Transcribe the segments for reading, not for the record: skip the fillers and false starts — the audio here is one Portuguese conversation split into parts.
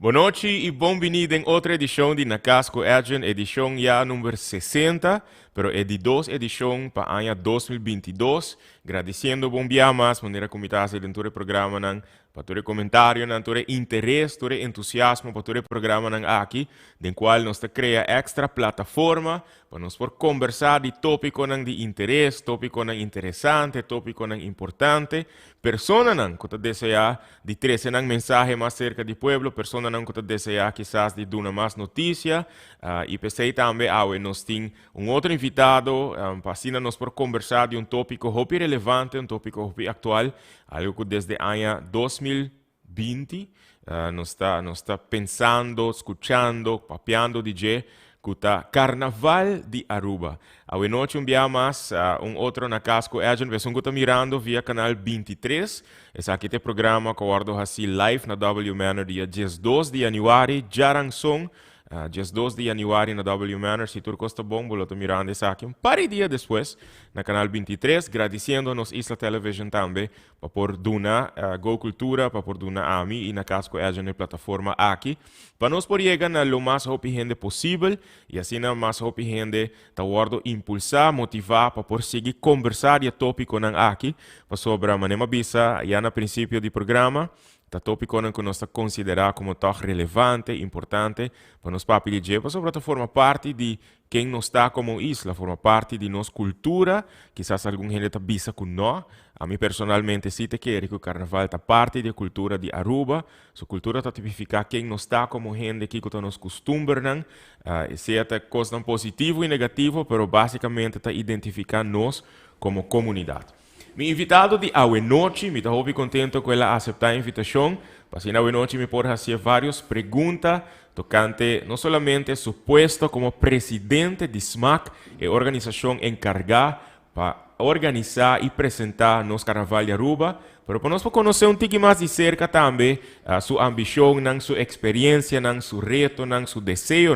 Boa noite e bem-vindo em outra edição de Nacasco Agent, edição já número 60, pero é de duas edições para o ano 2022. Agradecendo bom dia mais, maneira como está dentro do programa, para todo comentário, todo interesse, todo entusiasmo para todo o programa aqui, do qual nós cria extra plataforma para nós por conversar de tópico de interesse, tópico interessante, tópico importante, persona que deseja de trazer mensagem mais cerca do povo, persona que deseja quizás de dar mais notícia, e pensei também, nós temos outro invitado, para assim nós por conversar de tópico muito relevante, tópico muito atual, algo que desde o ano 2020 nós está pensando, escuchando, papeando de kuta Carnaval de Aruba. Hoje noite mais outro na Casco Agent, versão que está mirando via canal 23. Esse aqui é o programa que eu assim live na W Manor dia 12 de januário, Jarang Song. Dia 12 de januário na W Manor, se tu gosta bom, eu estou mirando esse aqui um par de dias depois na canal 23, agradecendo a nos Isla Television também, para por Duna Go Cultura, para por Duna AMI e na Casco Agent na plataforma aqui, para nós por chegar na lo mais rápido gente possível e assim na mais rápido gente tá guardo impulsar, motivar para por seguir conversar e tópico nang aqui, para sobre a maneira bisa já na princípio do programa. Tá tópico que nós consideramos como tão relevante, importante, para nós papel de para sobre forma parte de quem nós está como isla, forma parte de nossa cultura, quizás algum gente está bisa com nós. A mim personalmente sim te quero que o carnaval está parte da cultura de Aruba, sua cultura está tipificar quem nós está como gente que está nos costumes, seja coisa positivo e negativo, mas basicamente está identificar nós como comunidade. Mi invitado de hoje noite, me estou muito contente com ela aceitar a invitação. Para hoje noite me pode fazer várias perguntas tocante não somente su puesto como presidente de SMAC, a organização encargada para organizar e apresentar nosso Carnaval de Aruba, mas para nós conhecer um pouco mais de cerca também sua ambição, sua experiência, seu reto, seu desejo,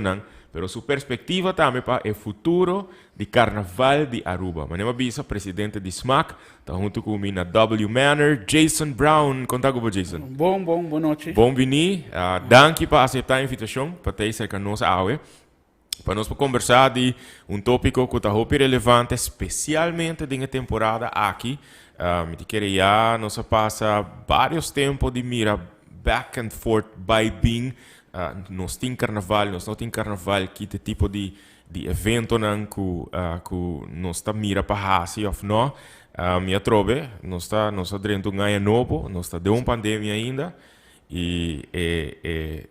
pero sua perspectiva também para o futuro de Carnaval de Aruba. Meu nome é Bisa, presidente de SMAC, está junto comigo na W Manor, Jason Brown. Conta com Jason. Boa noite. Bom-vindo. Danke por aceitar a invitação para estar cerca de nós hoje. Para nós conversar de tópico que está muito relevante, especialmente na temporada aqui. Me queria nós passa vários tempos de mira back and forth by being nós temos carnaval, nós não temos carnaval, que tipo de evento que nós está mira para fazer ou não. Me trove, nós está dentro de um ano novo, nós está de uma pandemia ainda, e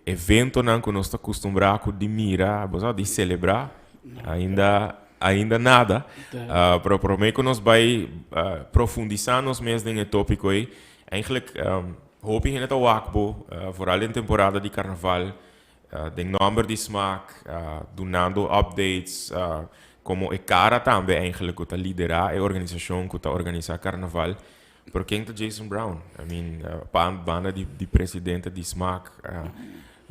evento que nós está acostumado de mira, de celebrar, ainda nada. Prometo que nós vai profundizar nos mesmos nesse tópico aí. Eigenlijk hoop ik in het wakbo, vooral in temporada de carnaval, de nummer de smaak, donando updates, como e cara também eigenlijk que liderar a organização que organiza carnaval, por quem Jason Brown, I mean, banda de presidente de smaak,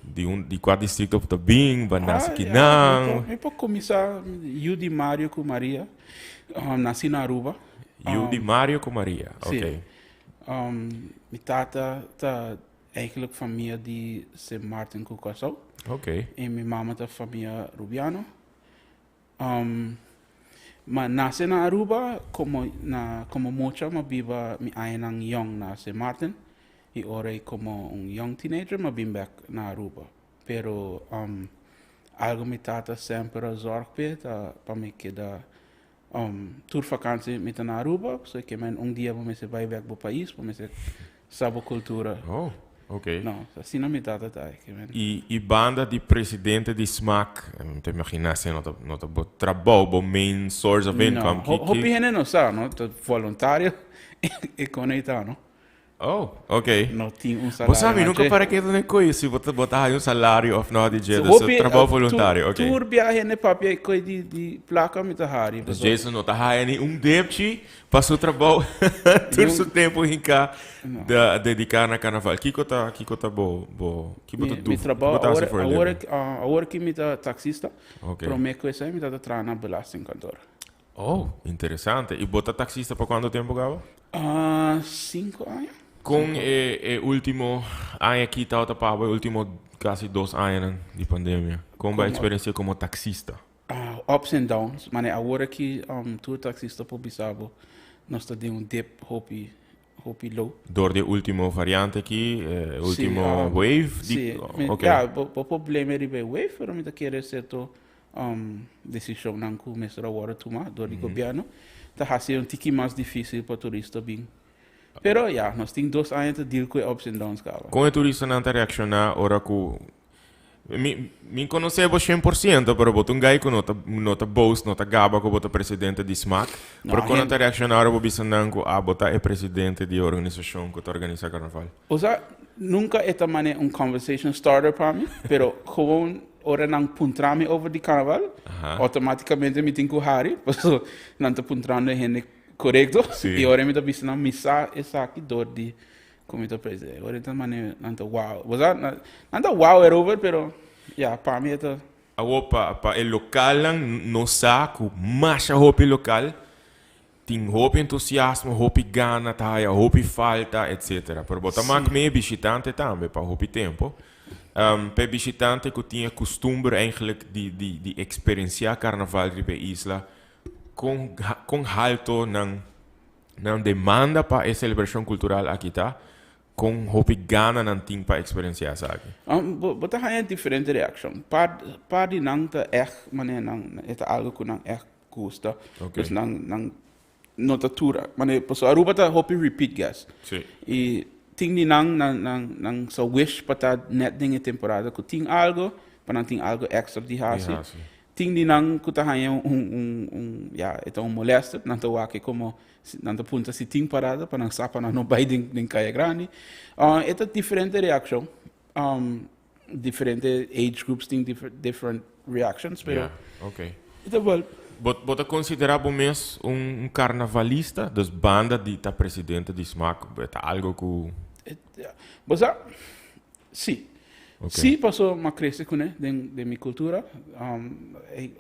de qual distrito of the Bing, banasa Kinang. Eu posso começar Yudi Mário com Maria, nasci na Aruba. Yudi Mário com Maria, ok. Mijn tata is eigenlijk familie de St. Martin Cucasso. Ok. En mijn mama is familie Rubiano. Maar nace na Aruba, como mucha, maar biba mi ainang young na St. Martin. Y ora como un young teenager, maar bin back na Aruba. Pero algo mi tata sempre zorgde para me quedar tourvakantie met een Aruba, so que um dia vamos se vai back pro país, vamos se sabe cultura. Oh, ok. Não, assim não me dá detalhe. E banda de presidente de SMAC, não te imaginas se não tá trabalho, bom main source of income. Hopi hene não sabe, não, tá voluntário e conectado, não. Oh, ok. Não tinha salário. Você sabe, nunca para que não conheço, se você botar aí salário of não de trabalho voluntário, ok. Tour viaje ne papi coi de placa me tá hari. Jason não tá aí débito para seu trabalho, todo seu tempo em cá dedicar na carnaval. Kiko tá bo, que botou dúvida. Me trabalho agora que me tá taxista. Ok. Prometo que me tá trabalhando na belastingkantoor. Oh, interessante. E bota taxista para quanto tempo, Gabo? 5 anos. Con el último año aquí, último casi 2 años de pandemia. ¿Cómo va a experiencia como taxista? Ups and downs. Mane agora que tu taxista po bisabo, nós tá de dip hopi low. Door de último variante aquí, último Sim, wave? sim. Ok. O problema é de wave, pero me tá querer certo decisão não começar agora tomar do governo. Tá assim tiki mais difícil para turista bem. Pero nós temos 2 anos de deal com ups and downs, cara. Como turista não reaccionar ora que me conhecebo 100%, pero boto guy que nota boss, nota gaba que bota presidente de SMAC. Pero quando te reaccionar, eu bisa não que bota é presidente de organização que organiza carnaval. O sea, nunca é também conversation starter para mim, pero gewoon ora nang puntrami over di carnaval, automaticamente me tenho Harry, porque não tá puntrando gente correto, e ora me tá bisa na missa essa aqui dor de comité presidente. Ora então mane não tá wow, não tá wow é over, pero para mim tá Opa, pa el local lang no saco, mas a hopi local tem hopi entusiasmo, hopi gana, taia, hopi falta, etc. Pero bota mak me visitante também para hopi tempo. Per visitante que tinha costume eigenlijk de experienciar carnaval de isla com alto nan demanda para a celebração cultural aqui tá com hopi gana nan ting para experienciar sabe. Bota hanya diferente reaction. Par di nang ta mane nang eta algo que nang gusta. Dus nang notatura. Mane paso Aruba ta hopi repeat gas. Sí. E ting di nang sa wish pata net ding temporada ku ting algo, panang ting algo extra di hasi. Ting di nang ku ta hanya eta molesto, nang ta wake como nang ta punta si ting parada panang sapa na no bai ding kaya grande. Eta diferente reaction. Different age groups think different reactions, pero okay. Eta wel. Bota considerava mesmo carnavalista das bandas de tá presidente de SMAC, é algo que Bosa, sim. Sim, passou uma cresce com de minha cultura.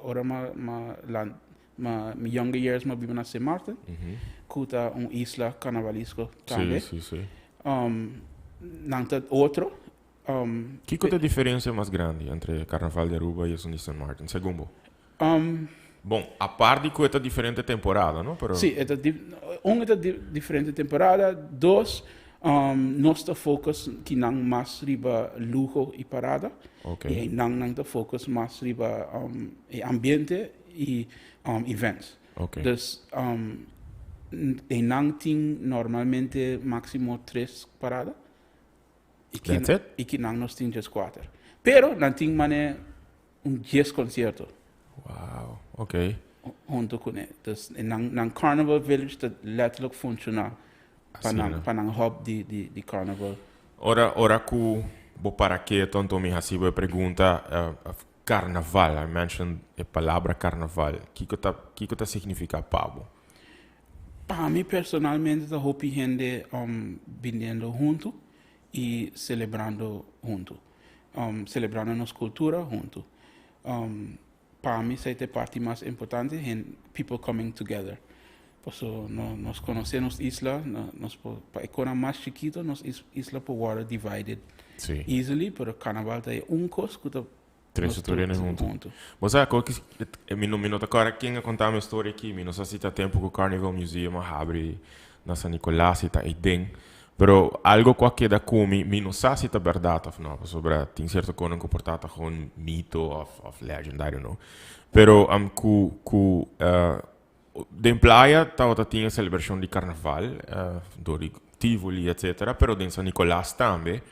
Ora my younger years ma vivo na St. Martin. Kuta isla carnavalesco também. Sim. Nanta outro. Que é a diferença mais grande entre Carnaval de Aruba e o de St. Martin, segundo? Bom, a parte de que é diferente temporada, não? Pero... Sim, é diferente temporada. Dois, nós estamos focus que não mais riba luxo e parada. E não está focus mais riba ambiente e events. Dus e não tem normalmente máximo 3 paradas. E que não nós temos 4. Pero não tem mané 10 concertos. Wow, ok. Junto com ele. Dus na Carnival Village dat letterlijk funciona para um hub de Carnival. Ora que vou para que tanto me recebo a pergunta Carnaval. I mentioned a palavra Carnaval. Que que significa Pablo? Para mim personalmente da hopi gente vindo junto e celebrando junto. Celebrando nossa cultura junto. Para mim, essa é a parte mais importante, people coming together. So, nós conhecemos isla, para a economia mais chiquita, nós isla por water divided easily, pero carnaval é coisa que três histórias junto. Mas sabe que me nota agora quem contar uma história aqui, me não sei se está tempo que o Carnival Museum abre na San Nicolás e tá aí dentro. Pero algo que da come, me não sei se é verdade ou não, sobre tem certo coisa comportada com mito ou legend, I don't know. Pero de praia tinha celebração de carnaval, do Tivoli, etc. Pero de San Nicolás também,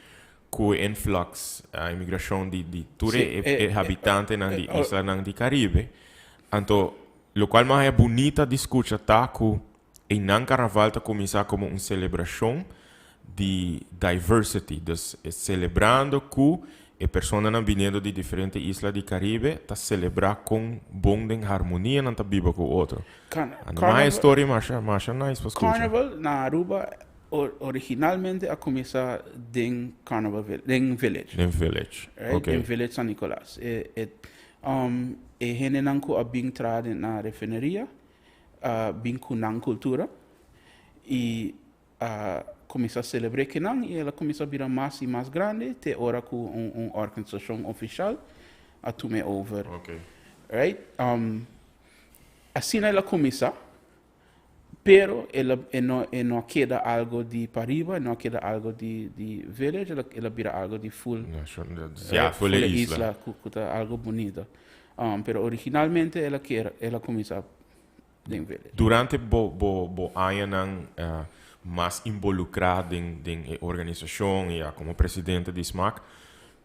com influx, a imigração de todos os habitantes na isla do Caribe. Então, o qual mais é bonita de escutar tá que em carnaval tá começar como uma celebração de diversity, dus celebrando que a pessoa não vindo de diferentes islas do Caribe está celebrar com bom em harmonia não está viva com o outro. Mais história mais nice para escutar. Carnival na Aruba originalmente a começar em Carnival Village. Em Village, okay. Em Village San Nicolás. Gente não que a bem trade na refineria, bem com não cultura e começa a celebrar que não, e ela começa a virar mais e mais grande, até hora com uma organização oficial a tomar over. Ok. Right? Assim ela começa, pero ela não queda algo de para arriba, não queda algo de village, ela vira algo de full, Ja, full isla. que tá algo bonito. Pero originalmente ela começa em village. Durante bo año nang mas involucrado em organização e como presidente de SMAC,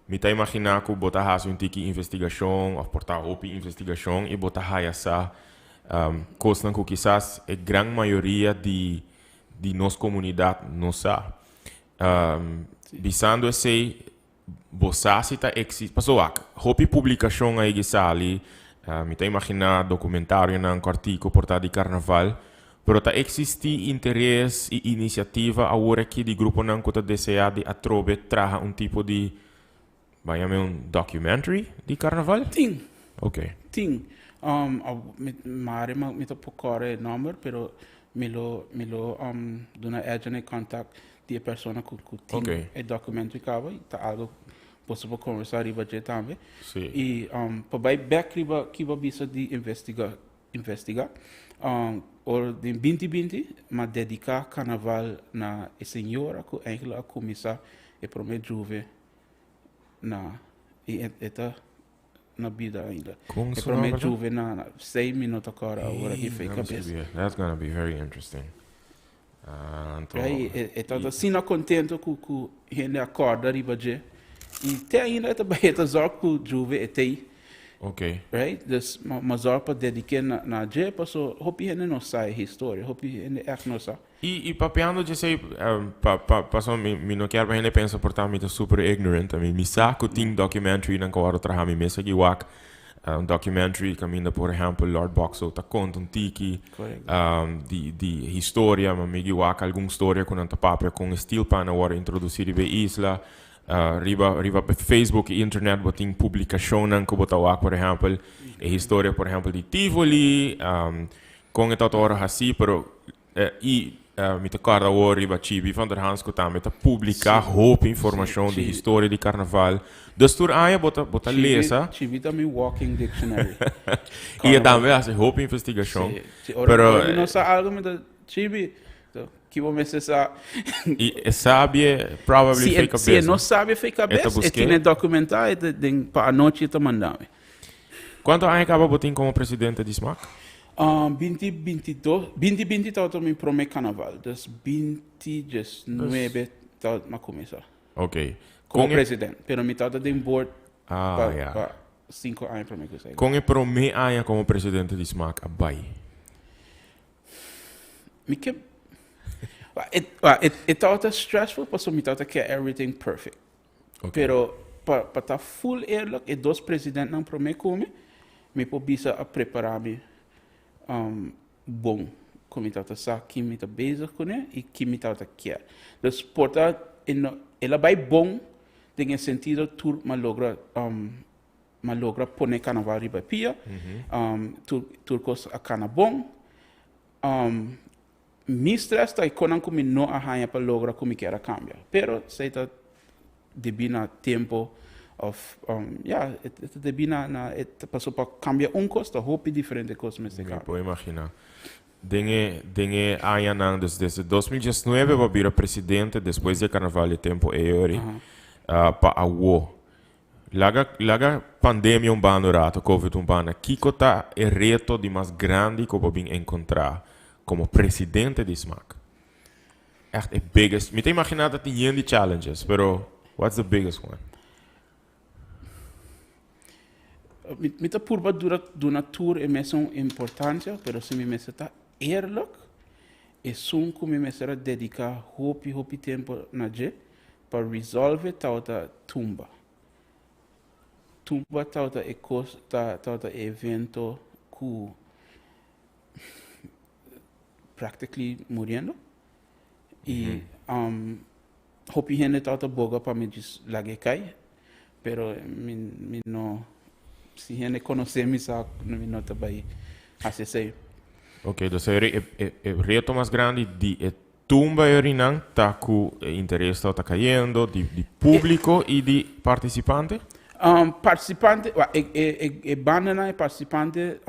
me tá imaginar que bota hace tiki investigação, ou portar opi investigação e bota essa coisa que quizás a grande maioria de nossa comunidade não sabe. Visando esse você tá existe, passou a opi publicação aí que sali, me tá imaginar documentário nang artigo portado de carnaval. Pero ta existe interesse e iniciativa agora aqui de grupo não que deseja de atrobe traga tipo de vai documentary de carnaval? Ting. Ok. Ting. Maar me to procure number, pero me lo dona agent contact die persona que ting Ok. e documento cava e tá algo posso conversar riba je também. Sim. E para vai back riba que va bisa de investigar. Or de 2020, ma dedicar carnaval na senhora que eigenlijk a começar e promet juve na e eta na vida ainda. E promet juve na 6 minutos agora que fica bem. That's gonna be very interesting. E tá assim na contento com gente acorda riba je. E tem ainda tá baita zorg com juve e tem. Ok. Right? Dus maar zorg para dedicar na je, passo hopi hene não sai história, hopi hene echt não sai. E papeando de sei passou me não quero para pensa portar me super ignorant. I mean, me saco ting documentary nan ko tra mi mesa que wak documentary caminda por exemplo Lord Boxo ta conta tiki di história, mas me wak algum história com anta papel com estilo para agora introduzir be isla. Riba Facebook e internet boting publicação nan ko botawa por exemplo a história por exemplo de Tivoli com eta tora assim pero me te carda o riba chibi van der Hans ko também ta publicar hoop informação de história de carnaval dus tur aia bota lesa Chibi também walking dictionary. e também hace hoop investigação pero não sa algo me da chibi que vou começar e sabe probably fake a se não sabe fake a e tem documentar para a noite te mandar. Quanto aí acaba botin como presidente de SMAC? 2020 tá me promet carnaval, dus 29 tá ma começar. Ok. Como presidente, pero me tá de board para 5 anos para me começar. Com o promet aí como presidente de SMAC abai. Me que it tá stressful, porque me tá que everything perfect. Okay. Pero para tá full eerlijk, e dos presidente não promet come, me pobisa a preparar-me bom, como tá sa que me tá bezig com e que me tá quer. Dus porta ela vai bom tem sentido tur malogra poner carnaval riba pia, tur cos a cana bom. Mi stress tá conan como não arranha para logra como quer cambiar. Pero sei tá debina tempo of debina na passou para cambiar costa hope diferente coisa me Me puedo imaginar. Dengue aia nang desde 2019 va vira presidente depois de carnaval de tempo eori pa awo. Laga pandemia bando rato covid bando kiko tá é reto de mais grande que eu vim encontrar como presidente de SMAC. Echt the biggest. Me te imaginar dat die de challenges, pero what's the biggest one? Me tá por dura tour é mesmo importância, pero se me mesa tá eerlijk, é sum como me será dedicar hopi tempo na je para resolver tauta tumba. Tumba tauta é coisa tauta evento ku practically morrendo. E hopi gente tauta boga para me diz lage cai, pero me não se gente conhecer me sabe não me nota bem acessei. Ok, então é reto mais grande de tumba Erinang taku interesse está caindo de público e de participante? Participante, banda na participante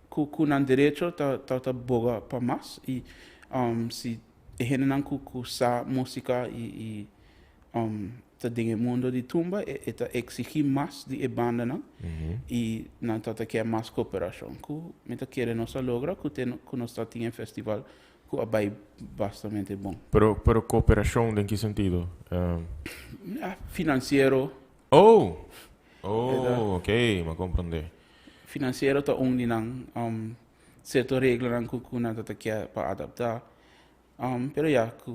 ku nan derecho ta boga pa mas e si henang ku sa música e ta dinge mundo de tumba eta exigir mais de banda na e nan ta quer mais cooperação ku meta quer nossa logra ku nós tá tinha festival ku abai bastante bom. Pero cooperação em que sentido? Financeiro. Oh, ok, ma compreender. Financeiro ta ninang certo regla nang ku na ta quer para adaptar. Pero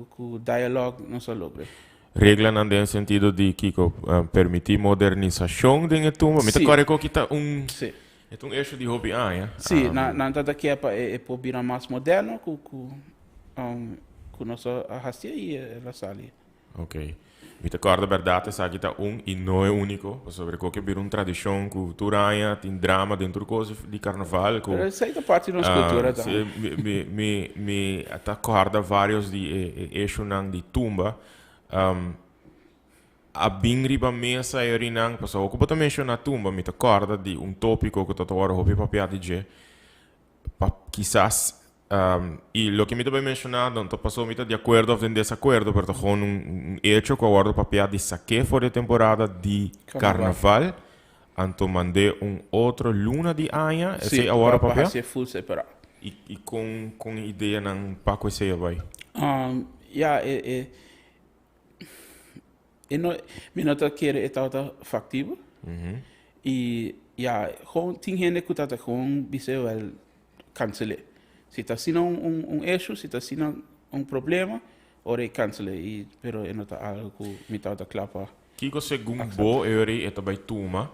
ku dialogue não só logre. Regla não tem sentido de que permitir modernização de tumba. Me tá que tá Sim. É eixo de hobby ja? Sim, na ta quer para por virar mais moderno ku nossa hastia e la sali. Ok. Me recorda a verdade, sabe que e não é único, sobre qualquer bir tradição, cultura, tem drama dentro coisas de carnaval. Isso aí é parte da nossa cultura também. Me recorda vários de eixo de tumba. A bem riba mesa e rinang, pessoal, que também mencionar tumba, me recorda de tópico que eu estou agora hobby papel de quizás y lo que me había mencionado, entonces pasó mitad de acuerdo o en desacuerdo, pero con un hecho que ahora papel de saque fuera de temporada de carnaval, anto mandé otro luna de año, ese ahora papel. Sí, full separado. Y con idea ng paco ese vai. Me nota quiere estar factivo. Y gewoon ting gente que está gewoon biseu el cancelar. Se está sendo issue, se está sendo problema, ora cancele. Pero é nota algo que me está clapa. Kiko segundo bo eri eta by tuma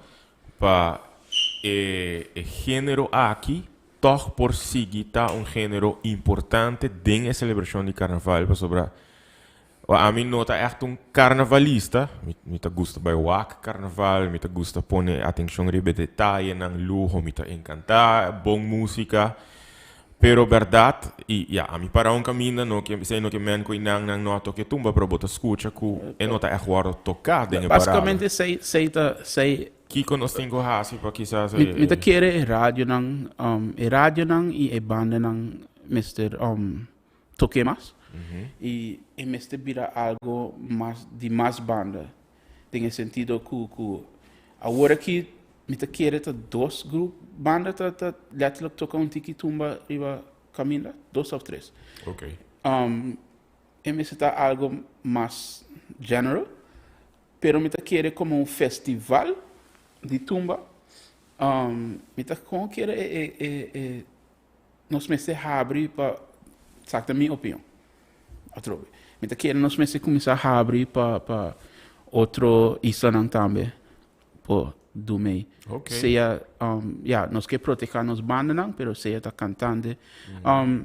pa gênero aqui toch por si tá gênero importante dentro da celebração de carnaval, sobre a mim nota echt carnavalista, me tá gosta by wak carnaval, me tá gosta pone atenção ribe detalhe nang lujo, me tá encantar, bom música. Pero verdade, a mim para caminho, no que sei no que men ko inang nang noto que tumba para botar escuta ku nota é guardo tocar dentro basicamente sei Kiko nos tenho hasi para quizás me tá querer rádio nang e banda nang Mr. toque mais e Mr. vira algo mais banda tem sentido que agora que me tá querer dois grupos banda letterlijk tocar tiki tumba riba caminha, 2 ou 3. Ok. Me está algo mais general, pero me tá querer como festival de tumba. Me tá como querer nós me se abrir para sacar minha opinião. Me tá querer nós me se começar a abrir para outro isla também, por do meio. Okay. Seja, nós que proteger nos bandas não, pero seja tá cantando.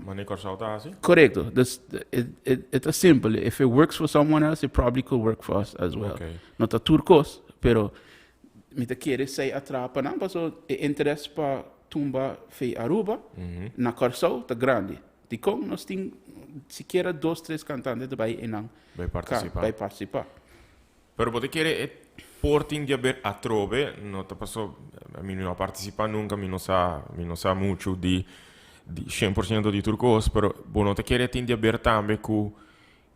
Maneco saudade. Correcto. It's simple. If it works for someone else, it probably could work for us as well. Okay. Não tá turcos, pero me tá querer sair atrapa não, mas o interesse para tumba fei Aruba, na Corsol tá grande. De como nós tem sequer 2, 3 cantantes vai participar. Pero você quer porting de haber a trove, não te passou, a mim não participa nunca, mim não sa muito de 100% de turcos, pero bom, não te quer tem de haber também que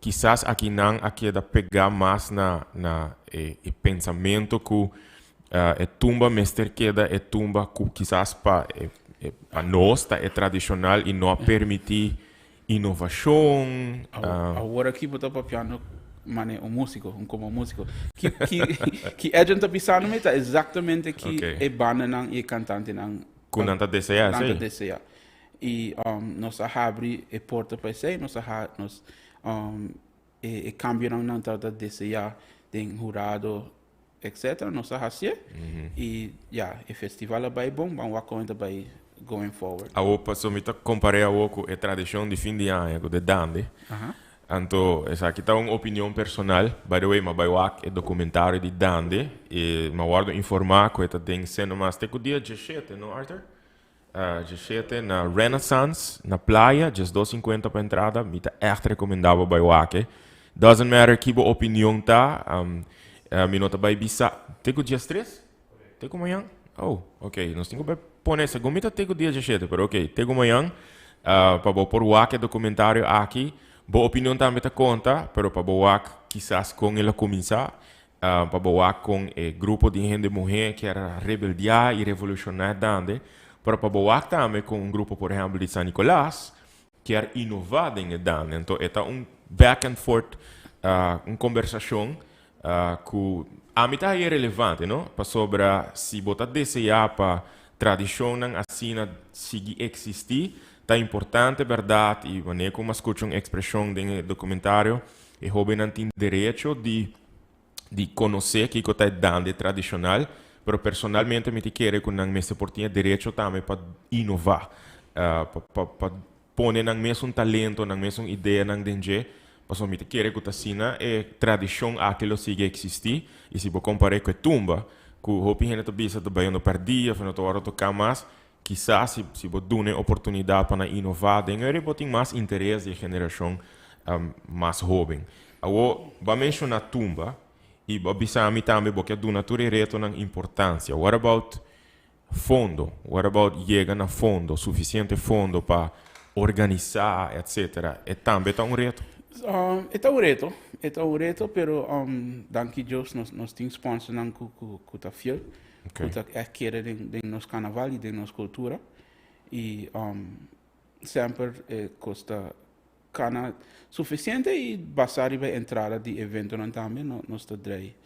quizás aqui não aqui da pegar mais na pensamento que tumba mestre queda tumba que quizás para nós é tradicional e não permitir inovação. Agora aqui botar para piano mane músico, como músico. Que a gente tá pensando tá exatamente que é banda não e cantante não. Com nada deseja, E nós abre a porta para isso, nós cambio não tá deseja tem jurado etc. Nós assim e o festival vai bom, vamos conta vai going forward. A opa so me tá comparei a com a tradição de fim de ano de dande. Então, essa aqui está uma opinião personal. By the way, mas vai é documentário de Dande. E me guardo informar que está tem sendo mais. Tem o dia 17, não, Arthur? 17 na Renaissance, na playa, just 250 para entrada, me tá echt recomendável bij Wake. Doesn't matter que boa opinião tá, me nota bij bisa. Tego dias 3? Tego manhã? Oh, ok. Nós temos que pôr essa. Gomita tego dia 17, pero ok. Tego manhã, para boa por Wake documentário aqui, boa opinião também tá conta, pero para boa Wake, quizás com ela começar. Para boa com o grupo de gente mulher que era rebeldia e revolucionar dande, para boa também com um grupo, por exemplo, de San Nicolás, que era inovado em dande. Então, é back and forth, uma conversação que a mim é relevante, não? Para sobre se botar desejar para tradição não assim seguir existir, tá importante, verdade, e maneira como escutam uma expressão do documentário, e jovem não tem direito de conhecer que é dande tradicional, pero personalmente me quero que não me se portinha direito também para inovar, para pôr na mesmo talento, na mesma ideia, na denge, para me quero que assim é tradição aquilo siga existir, e se vou comparar com a tumba, que o hopi gente bisa também não perdia, não tô hora tocar mais, quizás se vou dar uma oportunidade para inovar, dengue tem mais interesse de geração mais jovem. Agora, vamos mencionar a tumba. E bisami também porque do natura reto na importância. What about fundo? What about chega na fundo, suficiente fundo para organizar, etc. É também um reto. É um reto, pero danke Deus nós temos sponsor não que tá fiel, que tá querer de nos carnaval e de nos cultura e sempre custa cana suficiente e basar a entrada de evento não também nós está drei.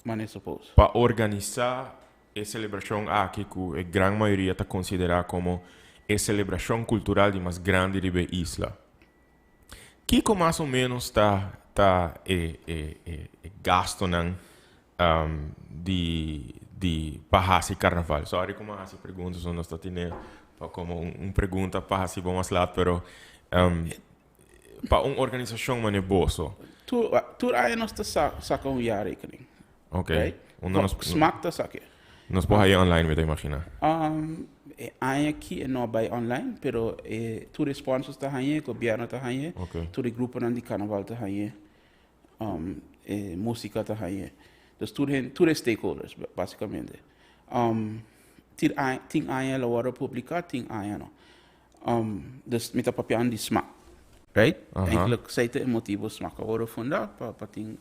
Mas é suposto. Para organizar a celebração aqui que a grande maioria está considerada como a celebração cultural de mais grande da isla. Que mais ou menos está gasto de para esse carnaval? Sorry como essa pergunta só nós está tendo como pergunta para esse vamos lá, pero para uma organização mais boa. Tu aí nós está saca jaar rekening. Ok. Right? Smaak está saque. Nós podemos ir online, me imagina. Aí aqui é não vai online, pero tu responsos está aí, governo está aí, tu grupo não de carnaval está aí, música está aí. Então tu stakeholders basicamente. Ting aí ela hora publicar, ting aí não. Dus met dat papier aan die smaak. Right? Eigenlijk zijn het motivo smaak. Ora funda para ting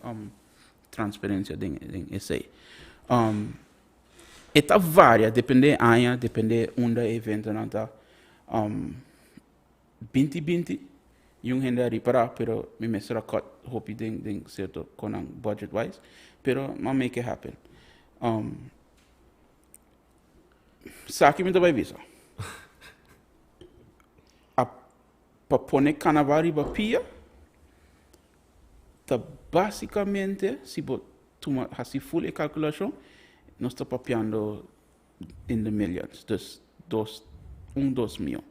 transparência ding essay. Eta varia, depende aia, depende onde evento não tá. 2020 yung hindi ripara, pero mi mesra cut hopi ding certo konang budget wise, pero ma make it happen. Sa akin minta vai visa. Para poner carnaval ba pia, tá basicamente, se tu hasi full calculação, nós está papiando in the millions, dus 2 mil.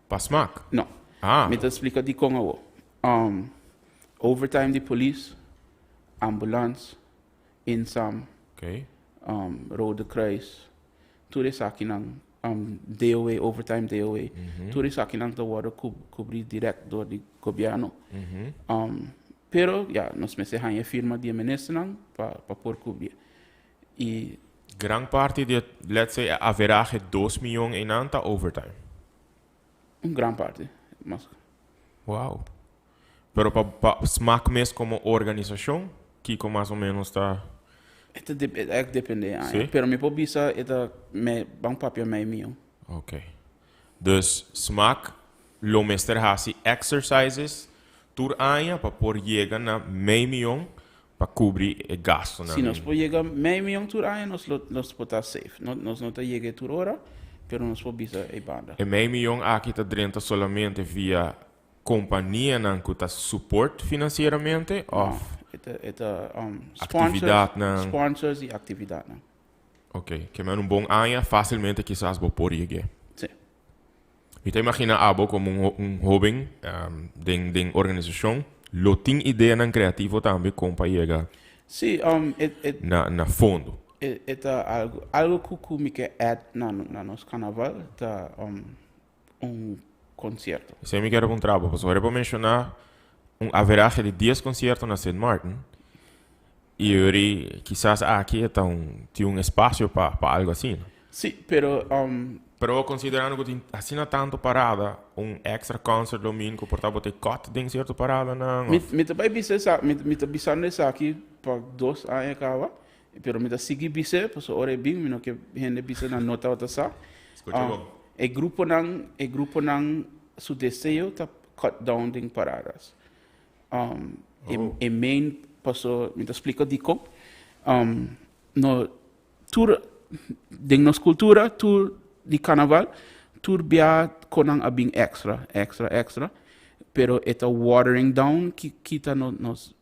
Pasmak? Não. Me te explica de como overtime de police, ambulance, insam, Rode Kruis, tudo isso aqui não DOA, overtime DOA, tudo isso aqui não está cobrir direto do governo. Pero, nós me a firma de ministro não para por cobrir. E gran parte de, let's say, average 2 miljoen in anta overtime. Gran parte. Mas... Wow. Pero para smaak mes como organização, que mais ou menos está... Het depende. Pero me pobisa eta me bang papia me mio. Ok. Dus smaak lo mester hasi exercises tur anya para por llegar na meio milhão para cobrir o gasto. Se nós podemos chegar meio milhão tur anya, nós podemos estar safe. Nós não está chegando tur hora, pero nós podemos ir a banda. E meio milhão aqui está dentro somente via companhia que está suporte financeiramente ou sponsors e atividade. Ok, que é bom ano, facilmente quizás vou por chegar. Sim. E te imagina abo como jovem de organização, lo tem ideia criativo também como para chegar Sim, na fundo. Eta algo que me que add na nos carnaval tá concerto. Você me quer perguntar, pues ahora para mencionar average de 10 conciertos na St. Martin. E eu quizás aqui tem espaço para algo assim. Sí, pero Pero considerando que tem assim tanto parada, extra concert domingo, portanto ter cot de certo parada não. me tá bisando essa aqui para 2 anos kawa, pero me tá seguir bise, pues ora bem, me não que gente bise na nota outra sa. Escuta bom. E grupo nang su desejo tá cut down ding paradas. E main passo me tá explica dico. No tour ding nos cultura tour di carnaval tour bia konang abing extra, pero eta watering down kita nos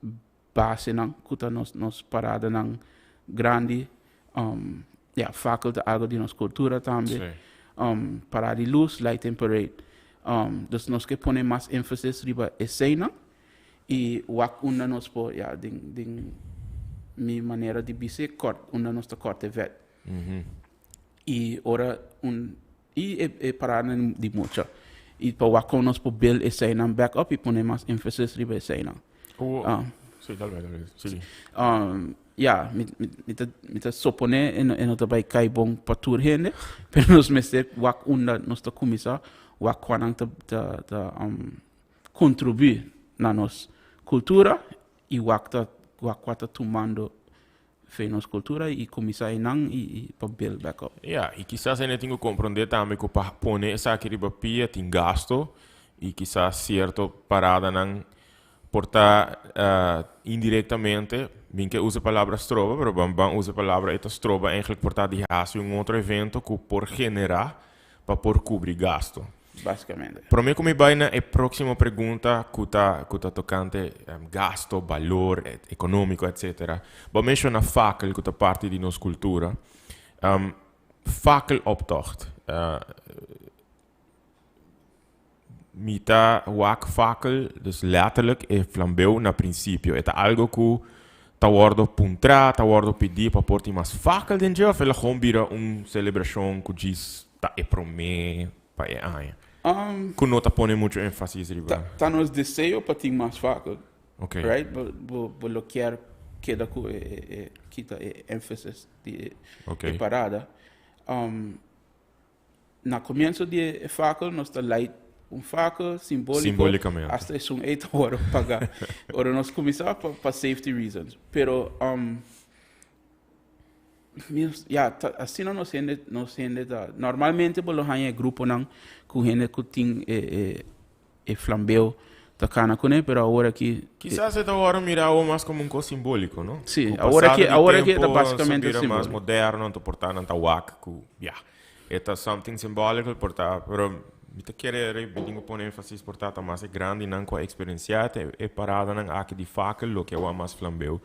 base nang kuta nos parada nang grande faculty algo di nos cultura também. Para de luz, light and parade. Dus nos que pone más énfasis riba escena e wak una nos po ding mi manera de bise una nos ta corte vet. E ora parada di mucha. E pa wak nos po build escena back up e pone más énfasis riba escena. Sim, talvez. Sim. Me tá supone en outra vai cai bom para tour gente, pero nos mestre wak unda nos ta começar wak kwanang ta contribuir na nos cultura e wak ta tomando fe nos cultura e começar nang e para build back up. E quizás ainda tenho que compreender também que para pôr essa aqui riba pia tem gasto e quizás certo parada não portar indiretamente, bem que usa a palavra stroba, pero Bambam usa a palavra esta stroba eigenlijk portar de raça outro evento que por generar para por cobrir gasto. Basicamente. Para mim, como vai na próxima pergunta que está tocante gasto, valor econômico, etc. Vou mencionar fakel que está parte de nossa cultura. Fakeloptocht. Mita wak fakel, dus letterlijk é flambeu na princípio. É algo que tá worden puntra, tá worden pedir para portar mais fakel dentro, ou ela gewoon bira celebração que diz tá é promê, para é aia. Que não tá pondo muito ênfase riba. Tá nos desejo para ter mais fakel. Okay. Right? But lo quer queda com quita ênfase de parada. Na começo de fakel nós tá light fakel simbolicamente. Hasta es 8 horas pagar. Ora nós começar para safety reasons. Pero assim não nos rende normalmente bolo hanya grupo nang ku hende ku ting e flambeu ta cana com pero agora que quizás esta hora mirar mais como coisa simbólico, não? Sim, agora que tá basicamente simbólico. Mais moderno, to portar não tá wak ku Eta something symbolical portar, pero me te querer bingo pôr ênfase portar tá mais grande não com a experiência é parada não aqui de fakel lo que é mais flambeu.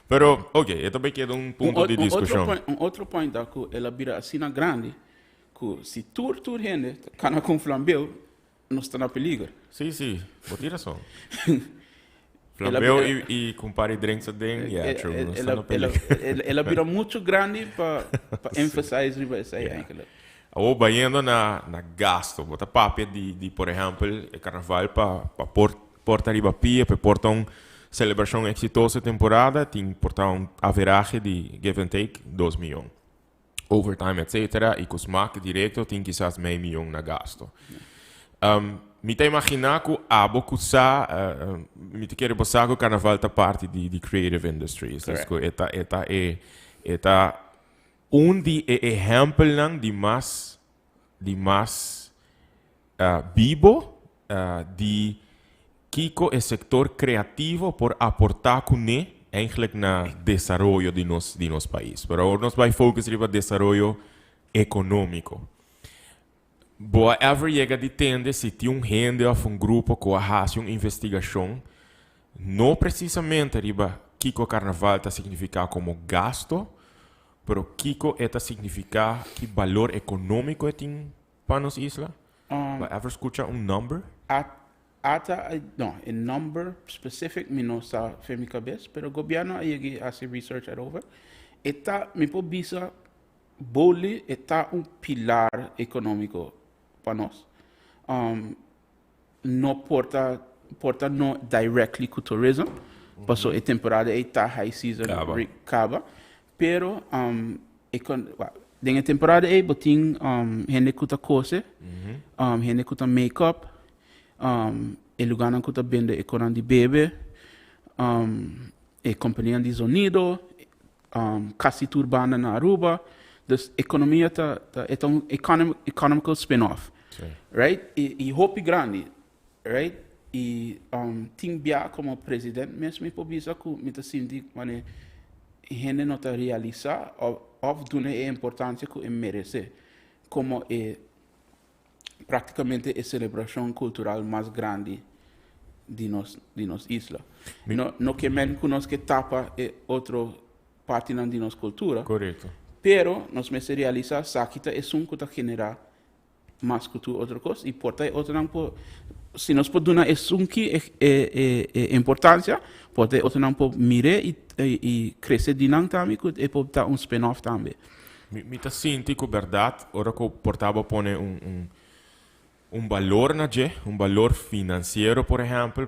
Pero, ok, ito queda ponto de discussão. Outro point da que ela vira assim na grande, que se tour gente, cana com flambeu, não está na perigo. Sim, vou tirar só. Flambeu e compare drinks dentro, true, não está na perigo. Ela vira muito grande para emphasize essa aí. Ou baiando na gasto, bota papel de por exemplo, carnaval para portar riba pia, para portar celebração exitosa temporada, tem portar average de give and take 2 milhões. Overtime, etc. E com os marcos direto, tem quizás meio milhão na gasto. Me te imaginar que a bocusa, me te quero pensar que o carnaval está parte de creative industries. Eta de exemplo de mais vivo de Kiko é sector criativo por aportar com eigenlijk na desarrollo de nosso país. Pero ahora nos vai focusar no desarrollo econômico. Boa ever chega de tende se tem gente ou grupo que faz uma investigação, não precisamente riba Kiko Carnaval está significar como gasto, pero Kiko está significar que valor econômico tem para nossa isla. Boa ever escuta number? No, a number specific, me não sa fe mi cabeça, pero o governo aí hace research over Eta me po bisa boli eta pilar econômico para nós. Não porta no directly com tourism, passou a temporada está high season acaba, pero dentro temporada botin gente kuta kose, gente kuta makeup, e lugar não kuta vende econan de bebê, e companhia de sonido, casa urbana na Aruba, dus economia é um economical spin-off, right? E hope grande, right? E tem bia como presidente mesmo por bisa que me sinto mane gente não está realizar ou dona a importância que merece como é praticamente a celebração cultural mais grande de nos isla. Não que men conosco que tapa é outro parte de nossa cultura. Correto. Pero nós me se realizar sakita é que está generar mais cultura outra coisa e porta outra não por se nós podemos dar importância, pode outro não pode mirar e crescer dinâmico também, e pode dar spin-off também. Me tá sentindo que verdade, ora que eu portava pone valor na valor financeiro, por exemplo,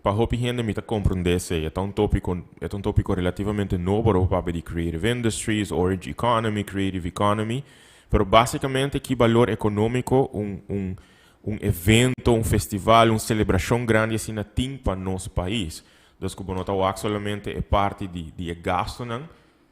para a gente me tá compreender se é um tópico relativamente novo para de creative industries, orange economy, creative economy, pero basicamente que valor econômico evento, festival, celebração grande assim na para nosso país. Então, como não está solamente é parte de gasto, não.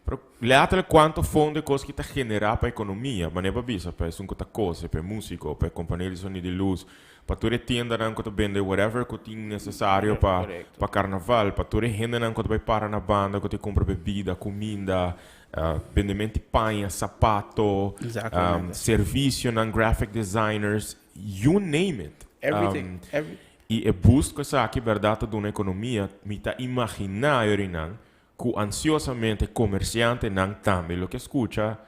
Mas letra quanto fundo coisa que está generar para a economia, mas não é para isso, para isso que coisa, para músico, para companhia de sonido de luz, para toda tienda não que vende whatever que tem necessário para carnaval, para toda gente não que vai para na banda, que compra bebida, comida, vendimento de panha, sapato, serviço, não graphic designers. You name it. Everything. E busco essa aqui verdade de uma economia, me tá imaginar que ansiosamente comerciante não também o que escuta.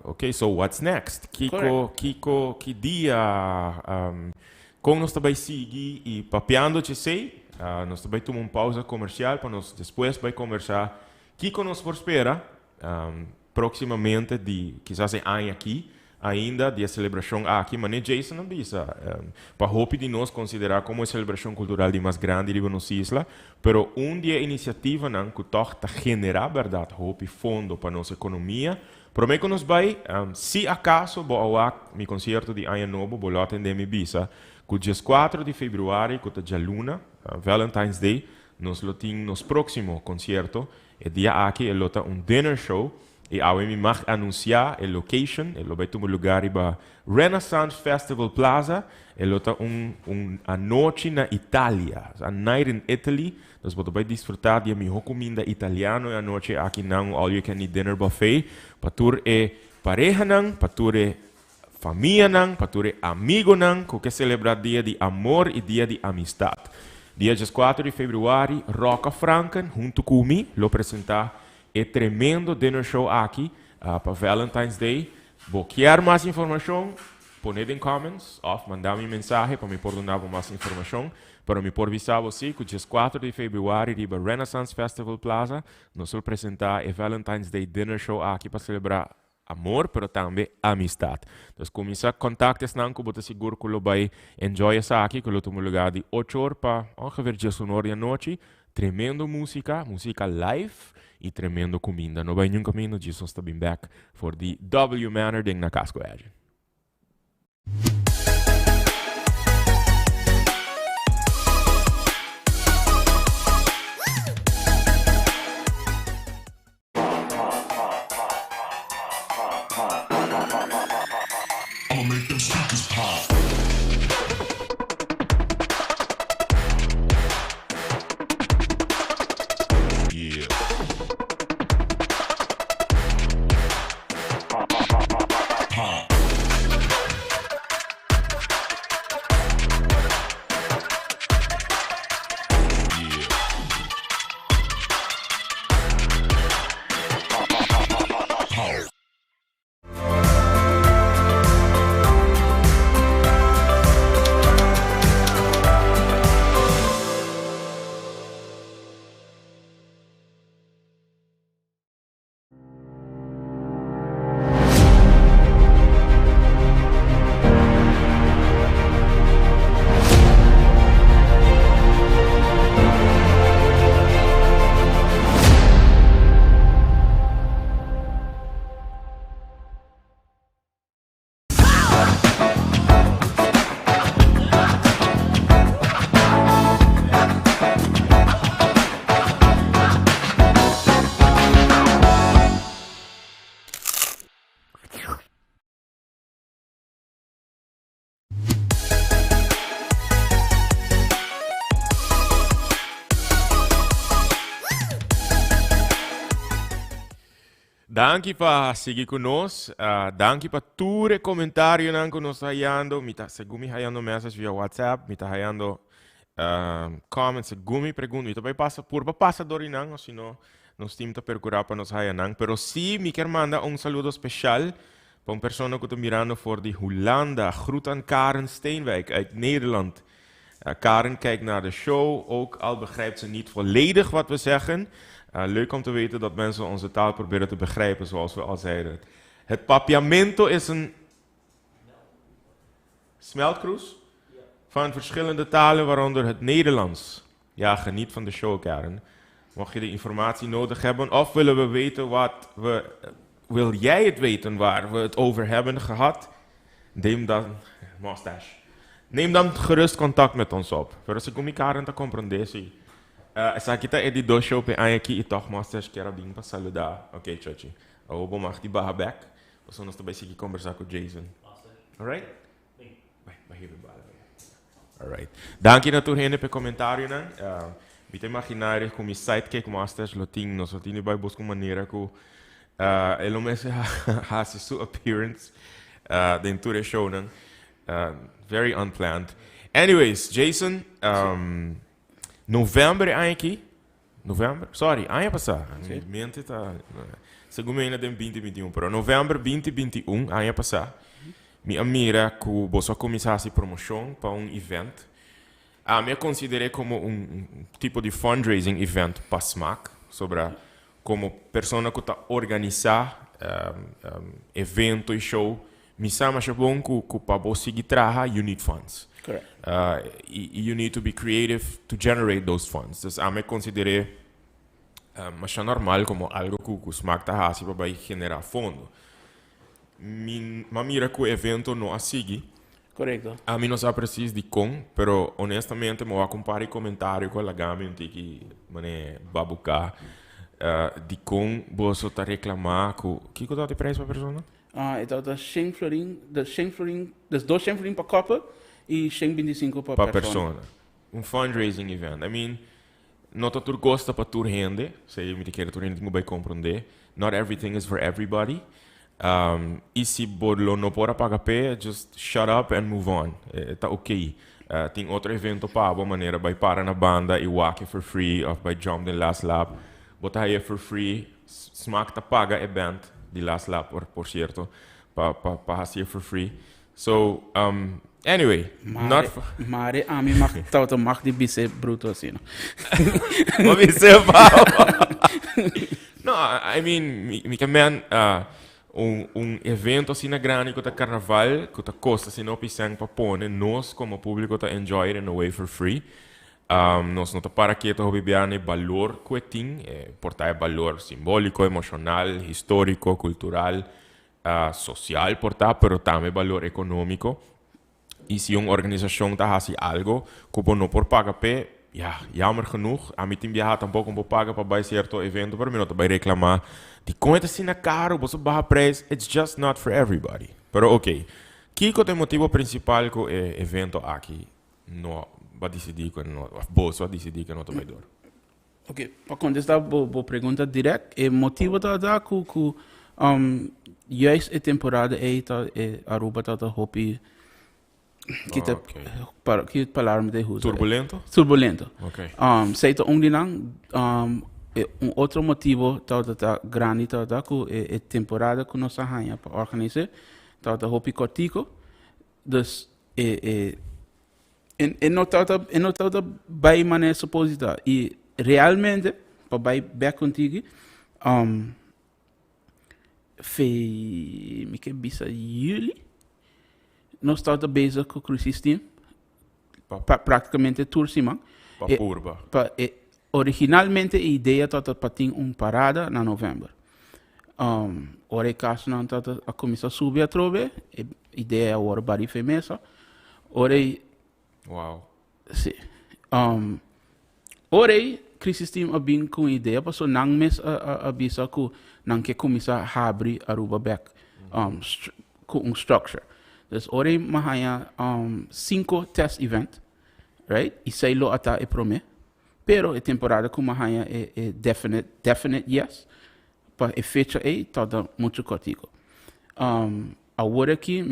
Ok, so what's next? Que dia? Como nós também seguir e papeando te sei, nós também tomamos uma pausa comercial para nós depois vai conversar. Que nós por espera proximamente de quizás ano aqui. Ainda de celebração aqui, mas nem Jason não disse. Para hope de nós considerar como a celebração cultural de mais grande de nossa isla, pero dia iniciativa não que toca generar verdade, hope fundo para nossa economia. Prometo que nos vai, se acaso vou ao meu concerto de ano novo, vou lá atender minha visa, que dia 4 de fevereiro, que é luna, Valentine's Day, nós temos nosso próximo concerto, e dia aqui é dinner show. E agora me mag anunciar a location, ele vai ter um lugar para Renaissance Festival Plaza, ele tem a noite na Itália, a night in Italy, nós vamos desfrutar de minha comida italiana e a noite aqui não all you can eat dinner buffet, para tur pareja não, para tur família não, para tur amigo não, que celebrar dia de amor e dia de amistade. Dia 4 de fevereiro, Roca Franken, junto comigo, lo apresentar tremendo dinner show aqui para Valentine's Day. Vou querer mais informação, põe em comments, mandar minha mensagem para me poder dar mais informação, para me poder avisar você que dia 4 de fevereiro riba Renaissance Festival Plaza, nós vamos apresentar o Valentine's Day dinner show aqui para celebrar amor, pero também amistade. Então, começar contactos não, que você seguro que você vai enjoy essa aqui, que você tem um lugar de 8 horas para ongeveer 10 horas da noite, tremendo música live, e tremendo comida. Não vai nenhum caminho, Jesus está bem back for the W Manor ding na Casco Edge. I'ma make them speakers pop. Yeah. Pop. Danke para seguir conosco. Danke para tudo comentário não que nós hayando. Según me hayando message via WhatsApp, me está hayando comments, según me pergunta. Então vai passar por passador não, ou senão nós temos que procurar para nos hayanang. Pero sim, me quer mandar saludo especial para uma pessoa que está mirando voor de Hollanda. Groet aan Karen Steenwijk uit Nederland. Karen kijkt naar de show, ook al begrijpt ze niet volledig wat we zeggen. Leuk om te weten dat mensen onze taal proberen te begrijpen, zoals we al zeiden. Het papiamento is een smeltkroes van verschillende talen, waaronder het Nederlands. Ja, geniet van de show, Karen. Mocht je de informatie nodig hebben, of willen we weten wil jij het weten waar we het over hebben gehad? Neem dan gerust contact met ons op. Pero se kung Karen ta compreender si. Sa kita edi do show pe aqui e toch masters quero bem para saludar. Ok, Chochi. O bom mag die back. Nós vamos também seguir conversar com Jason. Alright? Vai here Alright. Danke na turhene pe comentário, né? Bita imaginar com mi sidekick masters loting, nós loting vai buscar maneira que ele mesmo ha su appearance dentro do show, né? Very unplanned. Anyways, Jason, novembro aqui. Novembro? Sorry, ano passado. Mente tá. Segundo ainda tem 2021, pero novembro 2021, ano passado. Me amira que você começasse promoção para evento. Me considerei como tipo de fundraising event para SMAC, sobre como pessoa que está organizar evento e show. Me chama bom que para você trabalhar, you need funds. Correct. You need to be creative to generate those funds. Dus me considerei mas normal como algo que o SMAC está fazendo para generar fundo. Mira que o evento não a seguir. Correcto. A mim não sabe preciso de como, pero honestamente me vou comparar comentário com a gama que mané babucar de como você está reclamar que dá de preço para a pessoa? Então, das 100 florin, das 200 florin para couple e 125 para pessoa. Fundraising event. I mean, não tudo gosta para tudo rende. Se eu me quero tudo rende, vai compreender. Not everything is for everybody. E se você não pode pagar pé, just shut up and move on. Tá ok. Tem outro evento para a maneira, vai parar na banda e walk for free, ou vai jump no last lap. Botar aí for free, SMAC tá paga event de last lap, por certo, para fazer for free. So, anyway, Mare, a mim mag de bicep bruto assim, não? Mas bicep, no, I mean, me caminho evento assim na grande que tá carnaval, que tá costa assim não pisang para pôr, nós como público tá enjoy it in a way for free. Nós não tá para que tá bibiane valor que tem, portar valor simbólico, emocional, histórico, cultural, social portar, pero também valor econômico. E se uma organização tá fazendo algo, que não por pagar pé, jammer genoeg. A mim tem viajar tampouco não paga para vai certo evento, para mim não tá vai reclamar. De como é assim na caro, você barra preço, it's just not for everybody. Pero ok, que é o motivo principal que o evento aqui não vai decidir que não, você vai decidir que não tá vai dar. Ok, para contestar a pergunta direta, o motivo da que juist a temporada Aruba tá hopi que palavra me usa. Turbulento? Turbulento. Ok. Sei to only lang outro motivo tá grande tá que a temporada que nós arranha para organizar tá hopi cortico. Dus não tá bem maneira suposita e realmente para vai back contigo me que bisa juli nós estamos bezig com o Crisis Team praticamente tour cima originalmente a ideia estava para ter uma parada na novembro ora caso não estava a começar a subir a trove a ideia é agora bari femesa ora wow sim ora Crisis Team a bem com a ideia passou não mes a bisa que não quer começar a abrir Aruba back com structure. Dus ora mahaya 5 test event, right? E sei lo ata e prome. Pero a temporada com mahaya é definite yes. para a fecha aí está muito cortico. Agora aqui,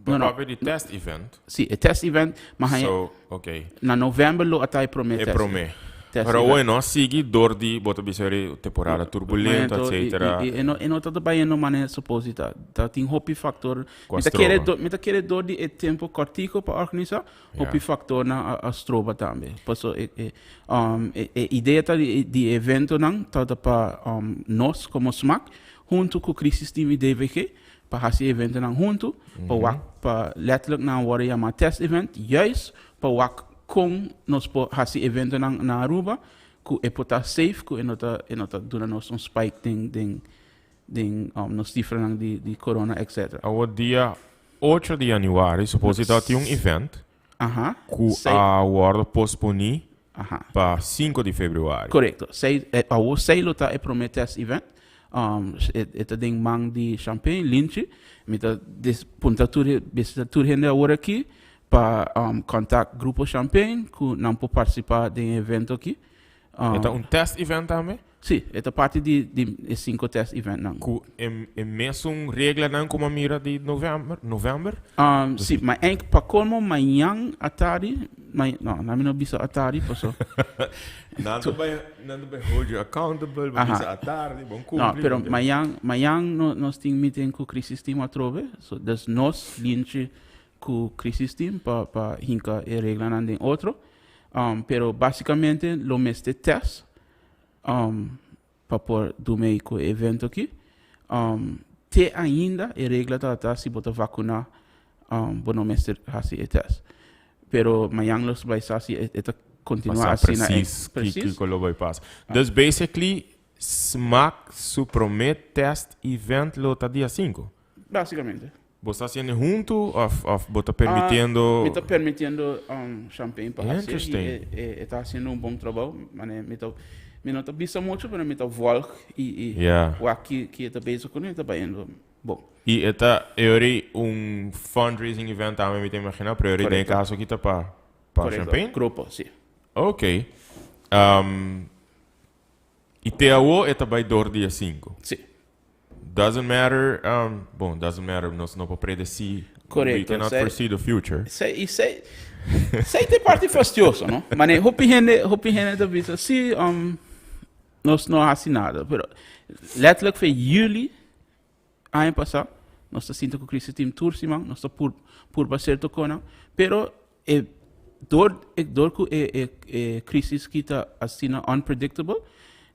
But no. probably the test event. sim, é test event, mas So, okay. na novembro lo até promete. É promê. Test Pero event. bueno, sigue dor di bota biseri temporada turbulenta, etc. E não está trabalhando de maneira suposita. Tá tem hopi factor. Quastrova. Me tá querer dor de tempo cortico para organizar. Hopi factor na a stroba também. Passo ideia tá de evento não tá para nós como SMAC junto com o Crisis Team e DVK para esse evento não junto para letterlijk na hora chamar test event juist para com nós por esse evento na Aruba que é para estar safe que é nota dura nós spike nos cifras de corona etc. O dia 8 de januário, supposito tinha event Aha. que a hora posponi Aha. para 5 de fevereiro. Correcto. A sei luta é promete esse event. Ita ding mang di champagne linchi mita des punta tur hende agora aqui para contact grupo champagne que não pode participar do evento aqui. Então, test event também? Sim, esta parte de 5 test event não. Que é mesmo regra não como a mira de novembro? Sim, mas para como amanhã Atari, não me bisa Atari, passou. Nada vai hold you accountable, vai bisa à tarde, bom cumprir. Não, pero amanhã nós temos meeting com o Crisis Team a trove, so das nós linche com o Crisis Team para hinka e regra não tem outro. Pero basicamente lo mês de test para por do meio com o evento aqui. Te ainda e regra tá se botar vacinar bono mês de hasi e test. Pero amanhã los vai sasi eta continuar assim na precies que lo vai passar. Dus basically SMAC su promete test event lo tá dia 5. Basicamente. Você está sendo junto ou você permitindo? Me está permitindo champagne para fazer Interesting. e está fazendo bom trabalho. Me não está vista muito, mas me está volg e o aqui que está bezig com ele está indo bom. E esta é fundraising event também me imagina, pero tem caso aqui tá para champagne? Grupo, sim. Ok. E TAO é também dor dia 5. Sim. Doesn't matter, doesn't matter, nós não podemos predecir. Correto. We cannot foresee the future. Sei tem parte fastidiosa, não? Mas hopi hende da vista, se nós não assinado, pero letterlijk foi julho ano passado, nós está sinto com o Crisis Team Tour, simão, nós está por certo com, pero dor que crisis que está assina unpredictable.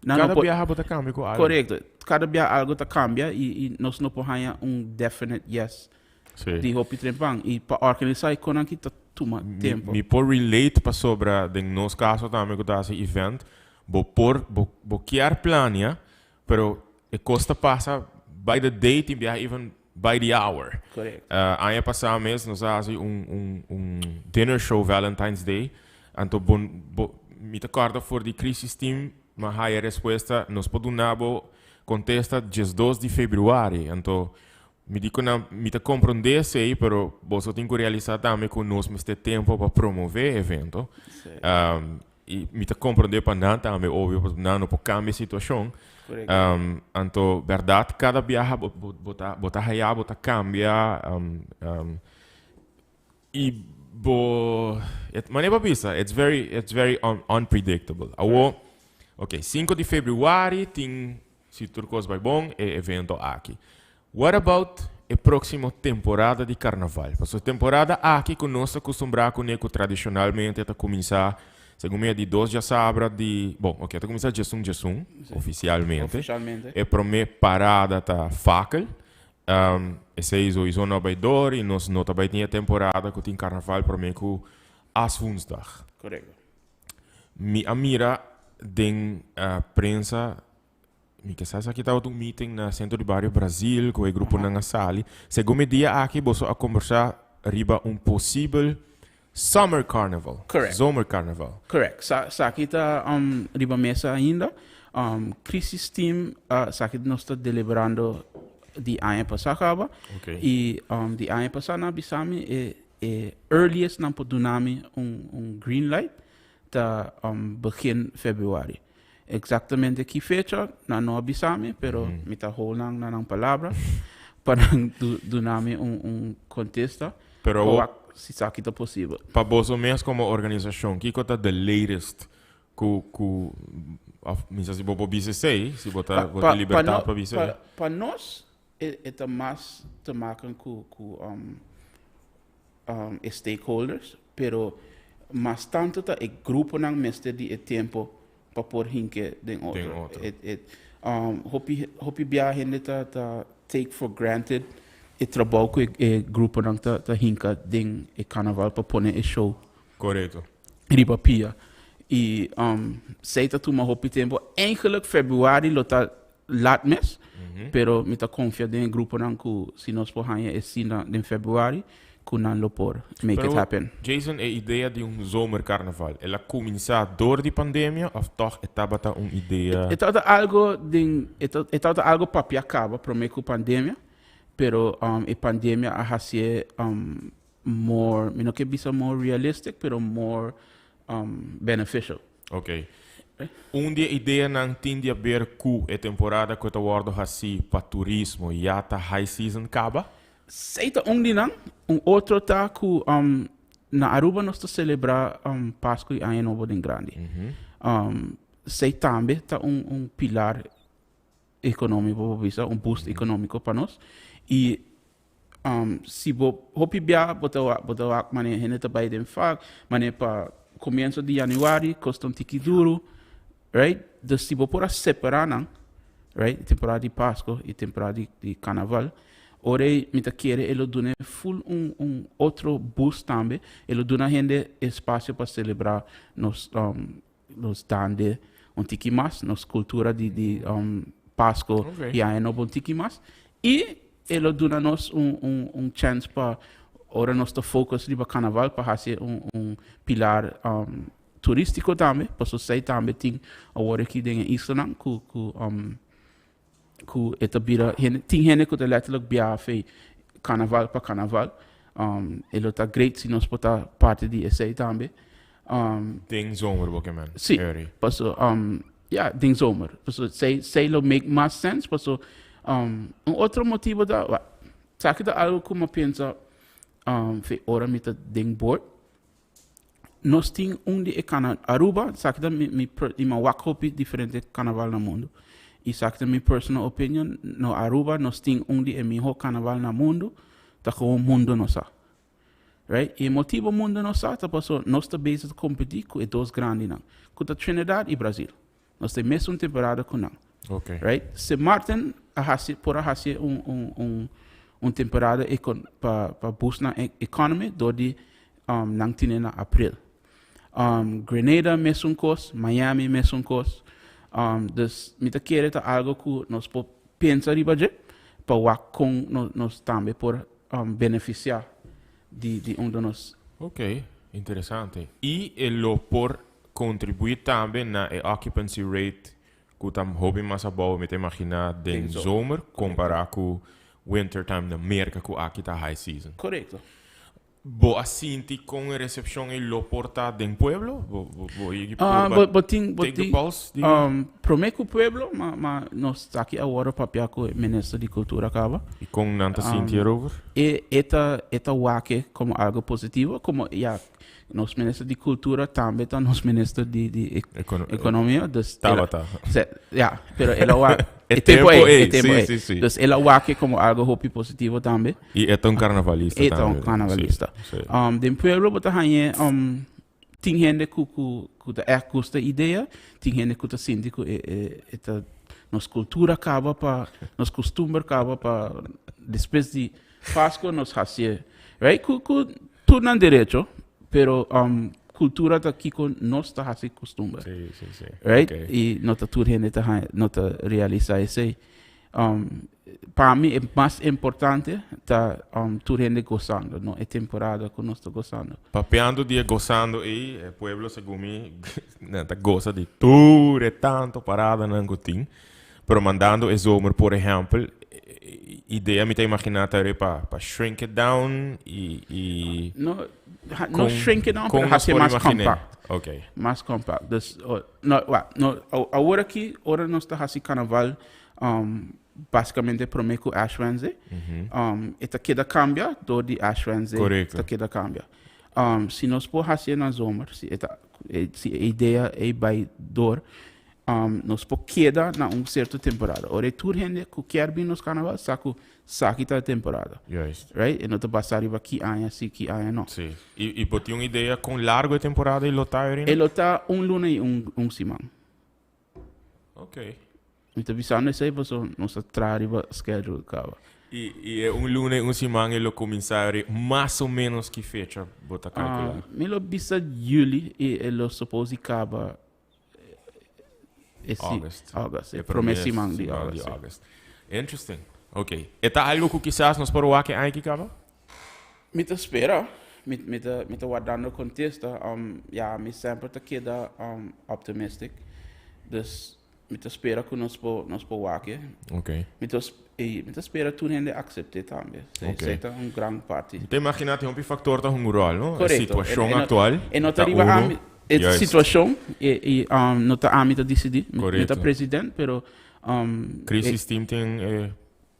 Cada viaja bota cambia com algo. Correto. Cada viaja algo tá cambia e nós não podemos definite yes. Sim. De hopi trempang e para organizar com aqui tá toma tempo. Me por relate para sobre de nos caso também com esse event, bo quer plania, pero e costa passa by the date e viaja even by the hour. Correto. Ano passado mês nós fazemos dinner show Valentine's Day, então me acorda for the crisis team, mas a resposta nós podemos contesta dia 2 de fevereiro, então me digo na me te compreender sei, pero você tem que realizar também com nós mas ter tempo para promover evento. E me te compreender para não também óbvio, porque não pode cambiar a situação. Então verdade cada viagem bota cambia e mas é para it's very unpredictable. Ok, 5 de fevereiro tem se tudo coisa vai bom é evento aqui. What about a próxima temporada de carnaval? Porque a temporada aqui que nós acostumamos com tradicionalmente está começar segundo de 2 de sabra de está começar Jesum oficialmente. É para mim parada tá fakel. Esse é o zona baidor e nós não também tinha temporada que tem carnaval para mim com as Woensdag. Correto. Mi amira den prensa mi que sabe aqui estava um meeting na centro de bairro Brasil com o grupo na sala. Segundo dia aqui você a conversar riba possível summer carnival. Correct. Summer carnival. Correct. Sa kita riba mesa ainda. Crisis Team sa kita nós está deliberando de ano passado. Okay. E de ano passado na bisami é earliest na podunami green light ta begin Februari. exactamente que fecha, no avisame, pero me está holding na palabra para donarme contesta. Pero Se isso aqui está possível. para vos mesmo como organização, que é the latest que se você BCC, se você libertar para BCC? Para nós, é mais te maken com stakeholders, pero mas tanto tá é grupo não mestre de tempo para pôr hinke den outro. Hopi bia gente tá take for granted e trabalho com o grupo não tá hinka den e carnaval para pôr e show. Correto. Riba pia. E sei tá tuma hopi tempo eigenlijk februari lota laat mes, pero me tá confia den grupo não que se nós porranha é sina em februari kunan lo por make Pero, it happen. Jason, a ideia de zomercarnaval, ela começou door die pandemia of toch estava uma ideia? Estava algo para acaba para meio com pandemia, pero a pandemia a ser more, não que bisa more realistic, pero more beneficial. Ok. Dia ideia não tinha a ver com a temporada que está word assim para turismo e já tá high season acaba? Seita dinang, outro tá que na Aruba nós tá celebrar Páscoa e Ano Novo den Grande. Sei também tá pilar econômico para boost econômico para nós. E se hopi bia botar mané gente tá by den fag, mané para começo de januário custa tiki duro, right? Dus se por separar não, right? Temporada de Páscoa e temporada de Carnaval. Ora, me tá querendo ele dona full outro boost também. Ele dona gente espaço para celebrar nos dande tiki mais, nos cultura de Páscoa e Ano Novo tiki mais. E ele dona nos chance para ora nós tá focus de Carnaval para fazer pilar turístico também, para sociedade também tem agora aqui dentro Islândia que etabira tem gente que letterlijk bia fei carnaval para carnaval ele tá great se nós botar parte de esse também Tem zomer ook man. sim passo tem zomer passo sei lo make mais sense passo outro motivo da sabe que algo como pensa fe ora mita ding board nós tem de Aruba sabe que me wakopi diferente carnaval no mundo. E sabe que minha personal opinion, no Aruba nós temos de melhor carnaval no mundo, tá com o mundo nossa, right? E o motivo mundo nossa tá passou nós tá base de competir com dois grandes não, com a Trinidad e Brasil. Nós temos mesmo temporada com não, Ok. right? Se Martin por fazer temporada para boost na economy, do de não tinha na abril. Grenada mesmo coisa, Miami mesmo coisa. Dus me querer tá algo que nós podemos pensar de para com nós também por beneficiar de de nós. Ok, interessante. E ele por contribuir também na occupancy rate que tam hobby mais bom, me imaginar den zomer comparar com winter time na América que aqui tá high season. Correto. Bo assinti com a recepção e lo porta den pueblo? Take the pulse? Prometo o pueblo, mas nós tá aqui agora para com o ministro de cultura acaba. E com nanta sinti erover? E eta wake como algo positivo, como nos ministro de cultura também tá nos ministro de economia, dus Tabata. Pero ela wa É tempo sim. Dus ela wake como algo hopi positivo também. E é tão carnavalista também. É tão carnavalista. Den pueblo bota hanhe tem gente que tá custa ideia, tem gente que tá síndico eta nos cultura acaba para nos costume acaba para depois de Páscoa nos hace, right? Tudo não direito, pero cultura tá aqui com nós tá hace costume. Sim. Right? Okay. E nota tudo gente tá realizar esse. Para mim é mais importante tá tudo gente gostando, não é temporada que nós tá gostando. Papeando dia gozando e o pueblo segundo mim tá goza de tudo, é tanto parada não gotin. Pero mandando é zomer, por exemplo, ideia me tá imaginando para shrink it down e No shrink it down, com pero hace nós mais imaginar. compact. Ok. Mais compact. Dus, agora aqui, ora nós está assim carnaval, basicamente prometo Ash Wednesday. Esta queda cambia, do de Ash Wednesday, Correcto. esta queda cambia. Se nós por fazer na zomer, se a ideia é by dor, nós por queda na certa temporada. Ora tudo gente que quer vir nos carnaval, saque a temporada. Juist. Right? E não te passar riba que aia, se que aia não. Sim. E pode ter uma ideia com largo de temporada e lotar, Irina? Ele está luna e semana. Ok. Então, visando isso aí, você não está trariba schedule, cara. E lunes, semana, ele começar mais ou menos que fecha, bota calcular. Milo bisa julho e ele supose acaba August. É Promessa semana de August. August. Interesting. Ok. É algo que quizás nós podemos ver aqui acaba? Me te espera. Me te guardando contexto. Me sempre te queda optimistic. Dus me te espera que nós podemos aqui. Ok. Me te espera tu gente accepte também. Ok. É uma grande parte. Te imagina que é um fator da rural, não? Correto. A situação atual. E não arriba a situação e não está a decidir. Não está presidente, pero Crisis team tem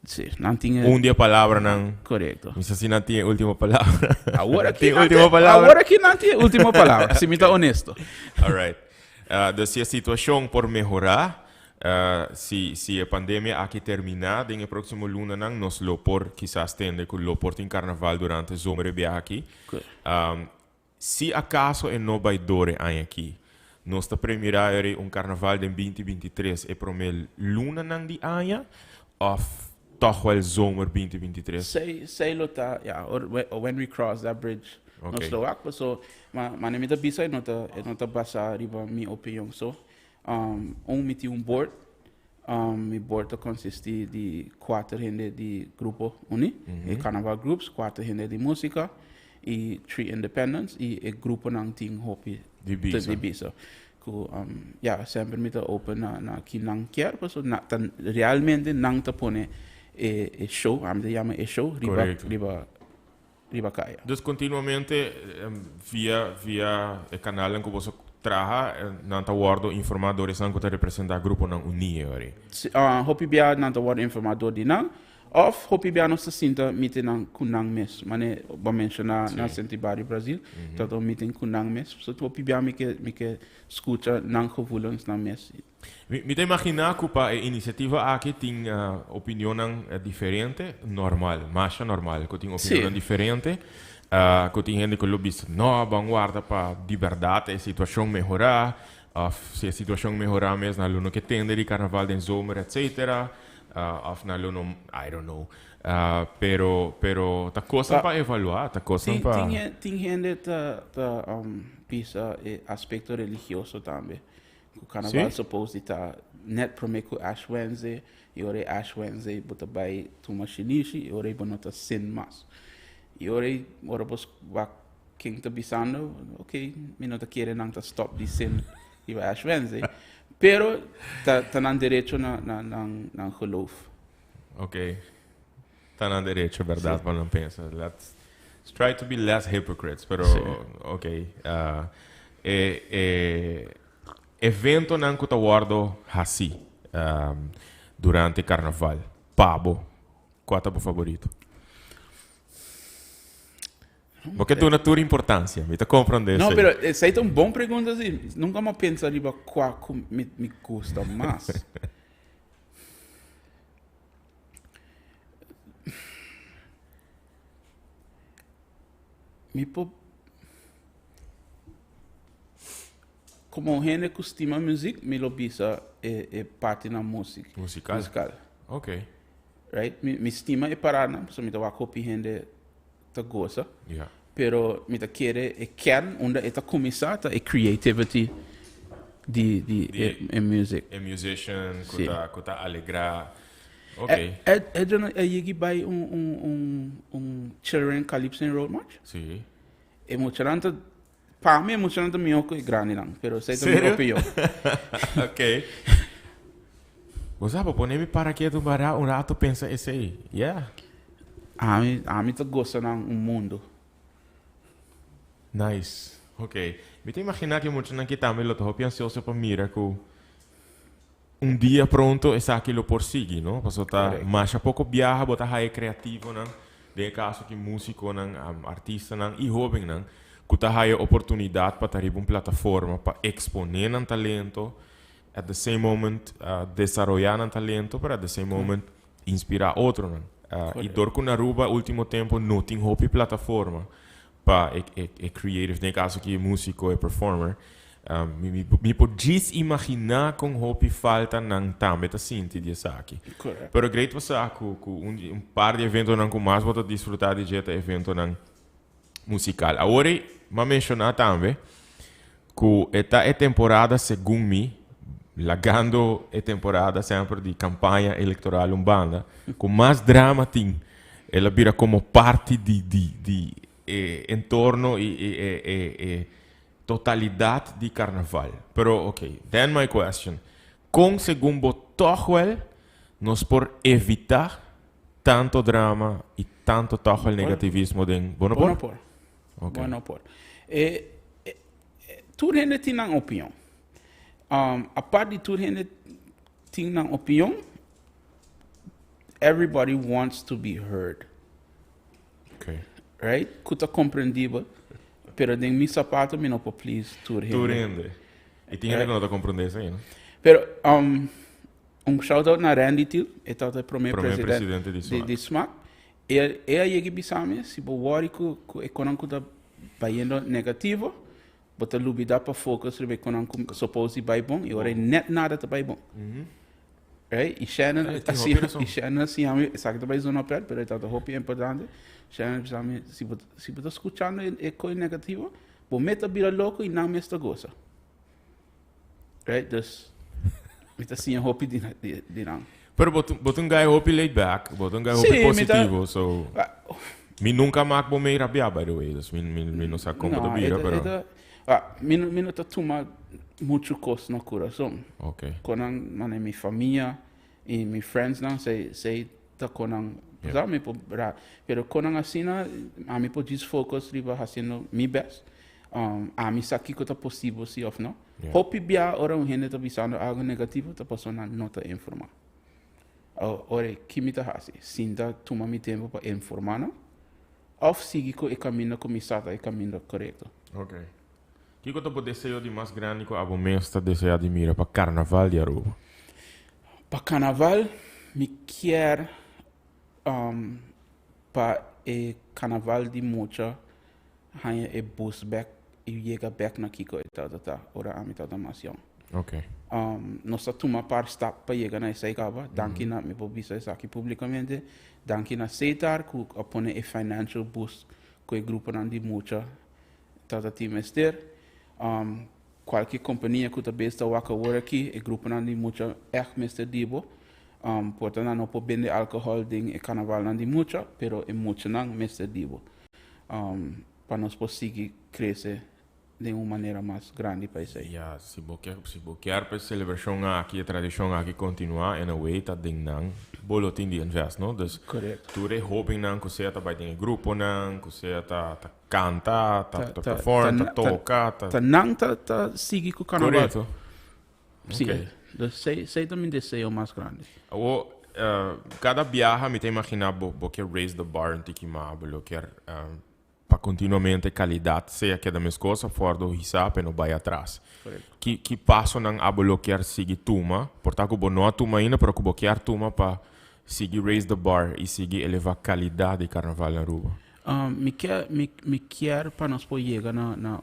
sim, não tinha dia palavra não. correto. Mas assim não tem última palavra. Agora que tem não última palavra. Agora que não tem última palavra. Se me está honesto. Alright. Se a situação por melhorar, se a pandemia aqui terminar, em próximo luna não, nós lopor quizás tende que lopor tem carnaval durante o zomer aqui. Se acaso não vai dore aqui, nós está premirar carnaval de 2023 e promel luna não de aia of toch wel zomer 2023. Say lota, when we cross that bridge, no Slovak, so man me da bisa nota basa riba mi opinião so. Miti board. Mi board consiste de 4 gente de grupo e carnaval groups, 4 gente de música e 3 independents e grupo nang ting hopi de bisa. Sempre me open na que não quer, so realmente não te pone show, me chama show, riba caia. Dus continuamente via o canal em que você trabalha, não está guardo informadores que te representar grupo não unia, Hopi bia não está guardo informador de não. Of hopi bia não se sinta meeting nang kunang mes, mane ba mencionar na Sentibari Brasil, todo meeting kunang mes, so hopi bia me que escuta nang gevoelens na mes. Me te imaginar que a iniciativa aqui tem opinião diferente, normal, mais normal, que tem opinião diferente, que tem gente que lobista, não, vanguarda para de verdade a situação melhorar, se a situação melhorar mesmo, aluno que tende de carnaval de zomer, etc. Of na aluno, I don't know, pero tá coisa para evaluar, tá coisa para... Tem gente pisa aspecto religioso também. O carnaval supposto estar net promeco Ash Wednesday, e ora Ash Wednesday bota by tuma shinishi, e ora bonota sin mas. E ora bos va quem tá bisando, ok, me não tá querendo não tá stop de sin e vai Ash Wednesday. Pero tá na direito na geloof. Ok. Tá na direito, é verdade, mas não pensa. Let's try to be less hypocrites, pero ok. Evento não que tá guardo assim durante carnaval. Pabo. Qual é o favorito? Porque tu natura importância, me tá compreendendo. Não, pero essa é uma boa pergunta assim. Nunca me pensa riba qual me custa mais. Como gente costuma música, me lo bisa é parte na música. Musical? Ok. Right? Me estima é parada, so me dá copy gente tá gosta. Yeah. Pero me tá querer é kern onde é tá começar é creativity de music. É musician, que tá alegrar. Ok. É yegi by Children Calypso Road March? Sim. Emocionante. Para mim, emocionante melhor que grande não, pero sei também opinião. Ok. Você sabe, poner-me para que tu um rato pensa esse aí. Yeah. A mim tá gostando um mundo. Nice. Ok. Me te imaginar que muitos aqui também lo tô ansioso para mira que dia pronto essa aquilo por seguir, não? Porque tá Correct. mais a pouco viaja, bota aí criativo, não? De caso que músico, não, artista, não, e jovem, não, que tá aí oportunidade para ter uma plataforma para exponer um talento, at the same moment desarrollar um talento, para at the same moment inspirar outro, não? E dor com Aruba, último tempo, não tem hobby plataforma para creative, nem caso que músico e performer. Me podes imaginar com hobby falta não também tá sinto disso aqui. Correct. Pero great você com par de eventos não com mais vou desfrutar de jeta evento não musical. Agora, mas mencionar também que esta é temporada segundo mim, lagando é temporada sempre de campanha eleitoral umbanda, com mais drama tem. Ela vira como parte de entorno e totalidade de carnaval. Pero, ok, then my question. Com segundo toch wel, nós por evitar tanto drama e tanto toch wel negativismo den bonopor? Bonopor. Ok. Bonopor. Tudo ainda tem uma opinião. A parte de tudo ainda tem uma opinião, everybody wants to be heard. Ok. Right? Kuta compreendível. Pero de mi sapato, me não pode please tudo Tu ainda. rende. E tinha que não tá compreendendo isso aí, não? Pero, shout-out na Randy Till, ele é o primeiro Primeiro presidente presidente de de SMAC. Ele chega bisame, se o worry que o econômico está indo negativo, bota lubida para focus, o econômico supose vai bom, e agora net nada está bom. Right? E Shannon, assim, sabe que vai zona perto, pero está o hope importante. Shannon, bisame, se você está escutando é coisa negativa, o meta vira louco e não me está gosta. Right? Dus, met dat zie je hoop die dan. Pero botam guy hope laid back, botam guy hope Sim, positivo, so... Mi nunca maak bo mee rabia, by the way. Dus mi no sa como da bira, pero... Mi no toma mucho costo no coração. Ok. Quando man mi família e mi friends não sei tá quando já me pero quando assim a mi pode focus riba fazendo mi best. A mi sabe que tá possível se of não. Hope bia ora um gente tá pensando algo negativo tá passando não tá informar. Ora que me tá assim, sinta toma mi tempo para informar não. Of sigue com o caminho começado e caminho correto. Ok. Que eu tô desejo de mais grande que a bomesta deseja de mira para carnaval de Aruba? Para carnaval, me quer para o carnaval de Mocha, hanha e bus back e chega back na Kiko e tá, ora a mitad da masião. Ok. Nós toma par stop para chegar na essa cava, danke na me publicar isso aqui publicamente, danke na aceitar que apone e financial boost com o grupo de Mocha, tá time ester. Qualquer companhia que também está a aqui, o grupo não de muita é mestre dibo, portanto não pode vender álcool em carnaval não de muita, pero é muito não mestre dibo, para nós conseguir crescer de uma maneira mais grande para isso aí. Ja, se boquear para celebração aqui, a tradição aqui continuar, en a way tá ding nang, bolotin de invest, no? Dus, Correto. tu re hoping nang, que você tá vai ter grupo nang, que você tá canta, tá perform, tá toca, tá não tá seguir com o carnaval. Correto. Sim, Ok. sei também desejo mais grande. O, cada viaja me tem imaginar bo que raise the bar em Tikimabo, que para continuamente qualidade, seja que da minha coisa fora do hisap e não vai atrás. Que passo não a bloquear seguir tuma, portanto que não a tuma ainda, para bloquear tuma para seguir raise the bar e seguir elevar a qualidade de carnaval na Aruba. Me quer para nós poder chegar na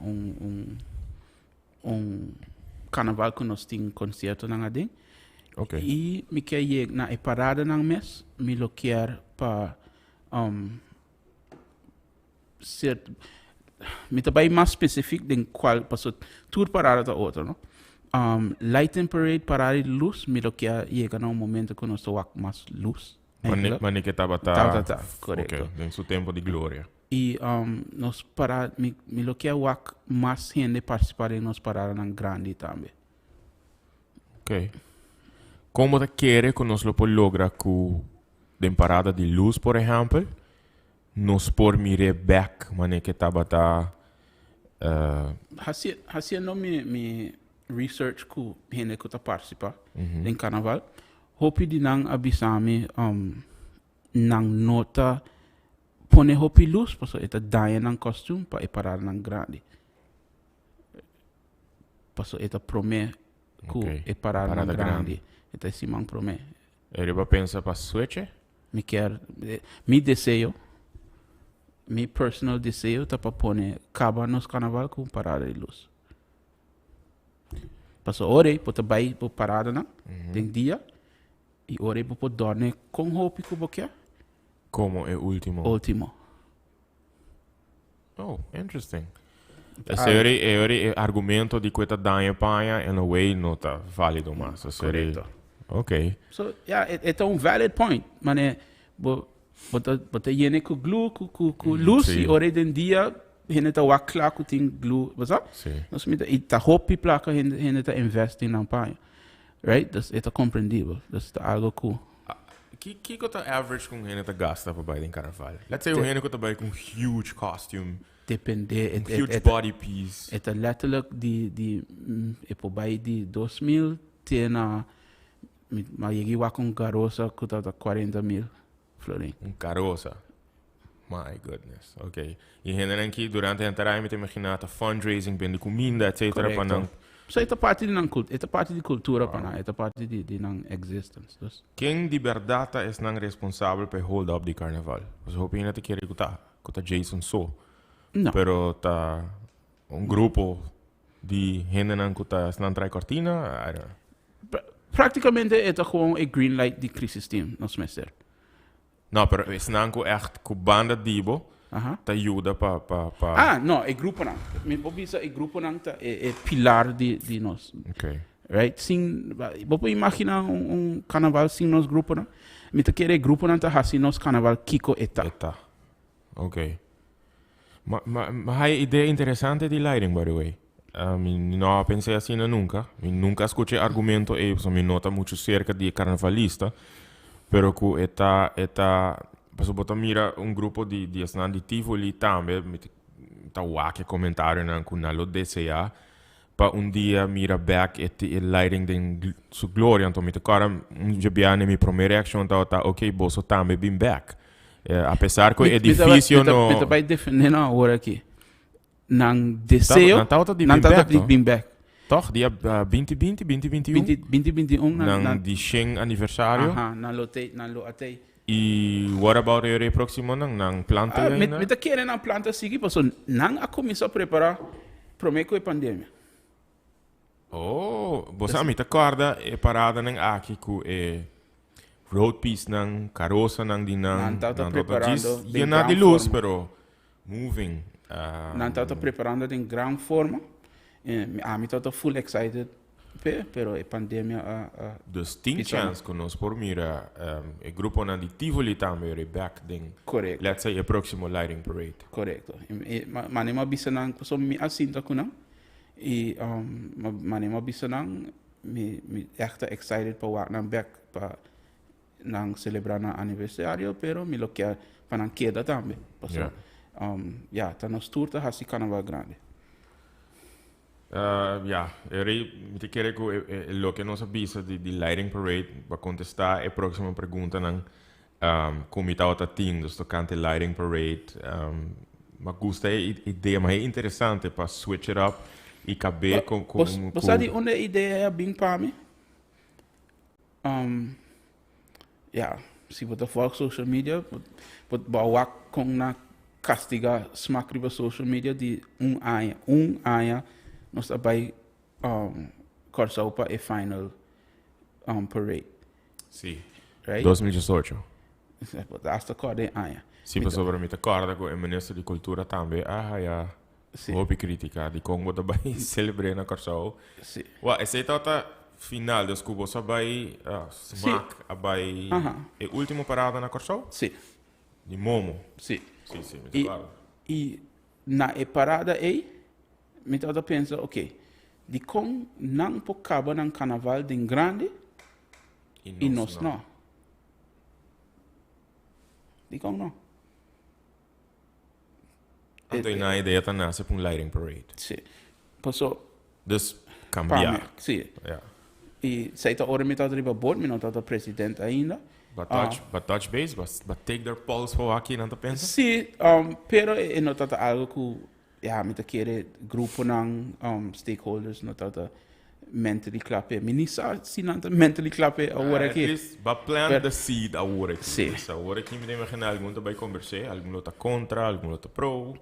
carnaval que nós temos concerto na Adem. Ok. E me quer chegar na parada na mês, me lo quer para ser me também mais específico de qual passou tudo parada da outra, não? Light Parade parada de luz, me lo quer chegar num momento que nós estamos mais luz. Mas que estava correto. Ok, em seu tempo de glória. E nós para me lo que mais gente participar em nós parar na grande também. Ok. Como te quiere que nos lo puede lograr con de parada de luz, por ejemplo, nos por mire back, mané que tabata Haciendo mi research ku hene ku ta participa em carnaval, hopi di nang abisami nang nota pone hopi luz, paso eta daya nang costume pa e parar nang grande. Paso eta prome ku Ok, e parar nang parada grande. Eta simang prome. Ele pensa para switch? Mi desejo, mi personal desejo tá para pôr caba nos carnaval com parada de luz. Passo ore, pode vai por parada não, tem dia e ore pode dormir com roupa que você Como é último? último. Oh, interesting. Esse argumento de que tá dando panha, in a way, não tá válido mais. Correto. Ok. So yeah, it's a valid point, mané, bota yene ku glue ku luz sim. e ore den dia hene tá wakla ku ting glue, was Sim. Nós me ita hopi placa hene tá investing na panha. Right? Das é compreendível. Das é algo cool. Que tá average com gente tá gasta para baile em carnaval? Let's say o gente que tá baile com huge costume, Depende. huge body piece. Het is letterlijk e voorbij die 2000 tena maar je gaat een garosa kuta da 40.000 florin. Caroça. My goodness. Ok. E gente aqui durante a entrada me imaginata fundraising, bem de comida, etc. para não. So ita parte di cultura pana, ita parte di nang existence. Dus. Quem de verdade é não responsável por hold up de carnaval? Você hoping que quer que Jason so. No. Pero tá grupo de gente que tá não trai cortina. I don't know. Praticamente ita gewoon een green light di crisis team, nos meester. Não, pero é não echt com banda dibo. Aha. Te ajuda pa. Ah, no, e grupo nang. Mi pobisa e grupo nang ta e pilar di nos. Ok. Right? Sim, vou imaginar carnaval sem nos grupo nang. Mi te quere grupo nang ta hasi nos carnaval kiko eta. Eta. Ok. Maar hai ideia interessante di lighting, by the way. Não pensei assim nunca. Nunca escutei argumento e me nota muito cerca de carnavalista. Pero que Paso bota mira grupo de asnan di Tivoli também, tá wake comentário na kunalo DCA, pa dia mira back e lighting den su gloria, então me cara jabiane mi primeira reaction tá ok, boso também been back. Apesar que o edifício no Me vai defender agora aqui. Nang deseo, Não tá nang tata di been back. Toch, dia 2020, 2021, 2021 nang di Sheng aniversário. Aha, na lo atei. E what about o próximo nang planta ainda? Me te querem na planta seguir, paso nang a começar a preparar prometo a pandemia. Oh, você me acorda é parada nang aqui com road piece nang caroça nang dinang Nang preparando e na de luz, pero moving. Nang tata preparando em grande forma. Me tata full excited. Pero a pandemia Dus 10 chance que nós por mira o grupo na de Tivoli também é back then. Correcto. Let's say o próximo lighting parade. Correcto. Manema bisa nang so mi asinta ko nang e manema bisa nang mi echt excited pa wak nang back pa nang celebrar na aniversário, pero mi lo que pa nang queda também. Paso tá nos turta hasi carnaval grande. Me quer que lo que nos avisa de lighting parade para contestar a próxima pergunta nang como está o team dos tocante lighting parade. Mas gusta a ideia, mas é interessante para switch it up e caber com Você de onde ideia bem para mim? Se você for social media, pode bawa com na castiga smack riba social media de aya nós vai cortar para a final parade. Sim. Right? 2018. Hasta corda aya. Sim, mas sobre me acorda com o ministro de cultura também. Houve crítica de como também celebrar na Corsau. Sim. Esse é a final dos cubos vai smack vai é última parada na Corsau? Sim. De Momo. Sim. Sim, me acorda. E na parada aí me tata pensa, ok, de com não po caba ng carnaval din grande, E nós não. Digam não. Então, na ideia tá nasce para um lighting parade. Sim. Passou. Dus, Para cambiar. sim. Yeah. E sei tá hora me tá driba board, me não tá presidente ainda. But touch base, but take their pulse for aqui, não tá pensa? Sim, pero e não tá algo que me tá querer grupo ng stakeholders não tá mentally clape. Minisa si não tá mentally clape agora At aqui. least, but plant the seed agora aqui. Sim. Agora aqui me imagina algum tá vai conversar, algum tá contra, algum tá pro.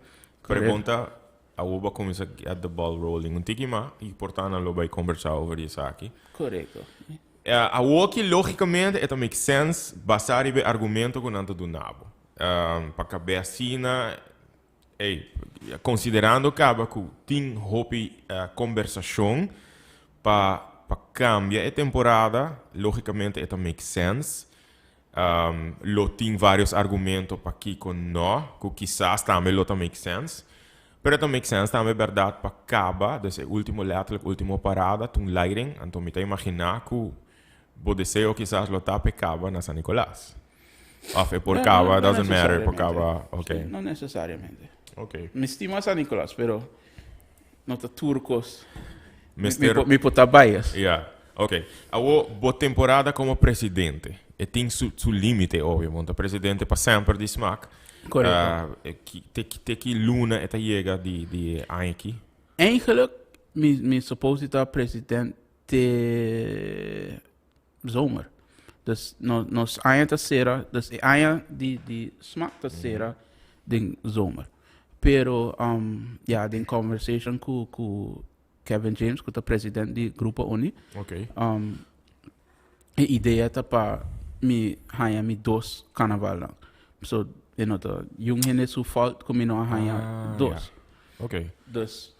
Correct. Pergunta, a uba começa a get the ball rolling. Um tiki ma, e portanto lo vai conversar over isso aqui. Correto. A woki, logicamente, it make sense basar ibe argumento com nanto do nabo. Para cabecina, considerando que tem hopi conversação para cambiar a temporada, logicamente, it make sense. Lo tem vários argumentos para aqui com nós, que quizás também lo make sense. Pero it make sense também, verdade, para acabar, desse último letterlijk, última parada, toen lighting, então me tá imaginar que o deseo quizás lo tape cava na San Nicolás. Of por cava, doesn't matter, por cava, ok. Não necessariamente. Ok. Me estima San Nicolás, pero não tá turcos. Mister, Me pota bias. yeah, ok. Awo, bo temporada como presidente. E tem su limite, óbvio, monta presidente para sempre de smaak. Correto. Te que luna eta chega de aqui. Eigenlijk, me suppose dat president zomer. Dus nos eind terceira, dus eind die smaak terceira ding zomer. Pero den conversation com Kevin James, com o presidente do grupo Uni, Ok. a ideia tá para me ganhar me dois carnaval lang. So, yung hene su fault kung mino ganhar dois. Yeah. Ok. Dus,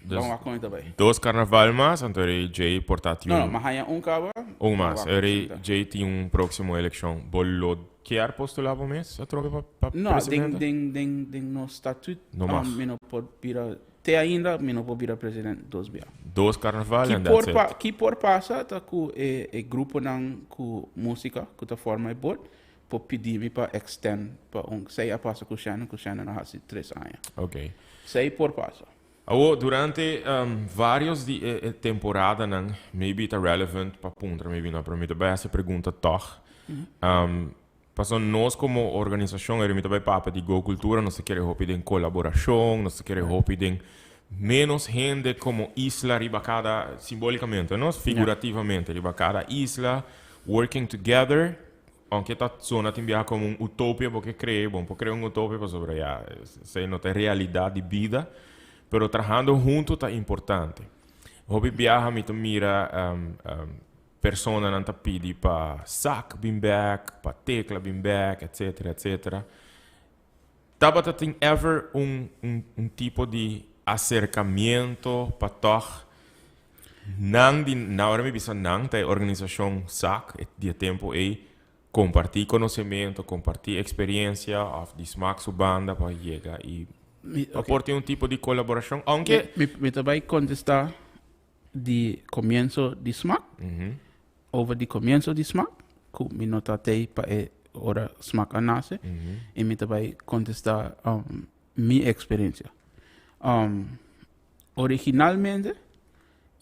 Dus vamos lá com isso também. dos carnaval mas, então ele Jay portátil. Não, mas ganhar cava. Mas, ele Jay tem próximo eleição. Bolo quer postular para mês? A troca para Não, presidente? ding no estatuto. No mas. Mino pode virar, até ainda, mino pode virar presidente dos bia. Dos carnaval and that's it. Que por passa, tá com e grupo nang com música, que tá forma e board, por pedir-me para extend, para sei a passa com Shannon na hasi 3 anos. Ok. Sei por passa. Durante vários temporadas, maybe it's relevant para punta, maybe não, para mim também essa pergunta toch. Passou nós como organização, eu me também papa de Go Cultura, nós queremos hopi de colaboração, nós queremos hopi de menos gente como isla ribacada simbolicamente, não? Figurativamente, ribacada isla, working together, aunque esta zona tem como utopia, porque criar utopia sobre se não tem realidade de vida. Pero trabajando juntos está importante. Hopi viaja me mira persona não tá pedi para sac bim back, para tecla bim back, etc, etc. Tabata tem ever tipo de acercamento para toch na hora me bisa nang tá organização sac de tempo compartir conhecimento, compartir experiência of de smaak su banda para chegar e aporte tipo de colaboração, aunque Me também contestar de comienzo de smaak, over de comienzo de smaak, que me notatei para ora smaak anase, e me também contestar minha experiência. Originalmente,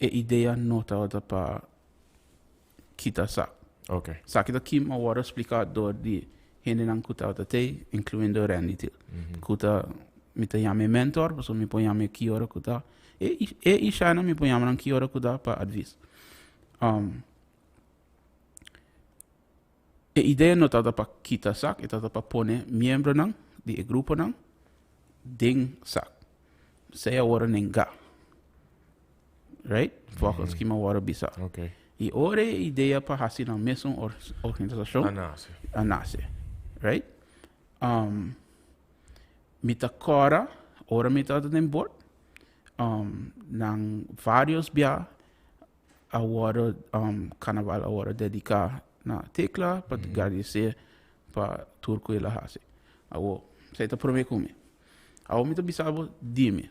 a ideia não estava para quitar sac. ok. Sac da Kim agora explicado de gente não cuta te, incluindo Randy Till. Cuta me te llame mentor, so me põe llame que hora cuta. E Shana me põe llame que hora cuta para advice. A ideia não estava para quitar sac, estava para pôr membro não, de grupo não, ding sac. Sei agora nem ga. Right? Volgens que me agora bisa. Ok. E ora a ideia para fazer na mesma organização a nasce, right? Mita cora, ora mita den board, nang vários bia agora carnaval agora dedicar na tecla para agradecer para turco e la hase. Awo, sei tá prome comigo. Awo mita bisabo dime.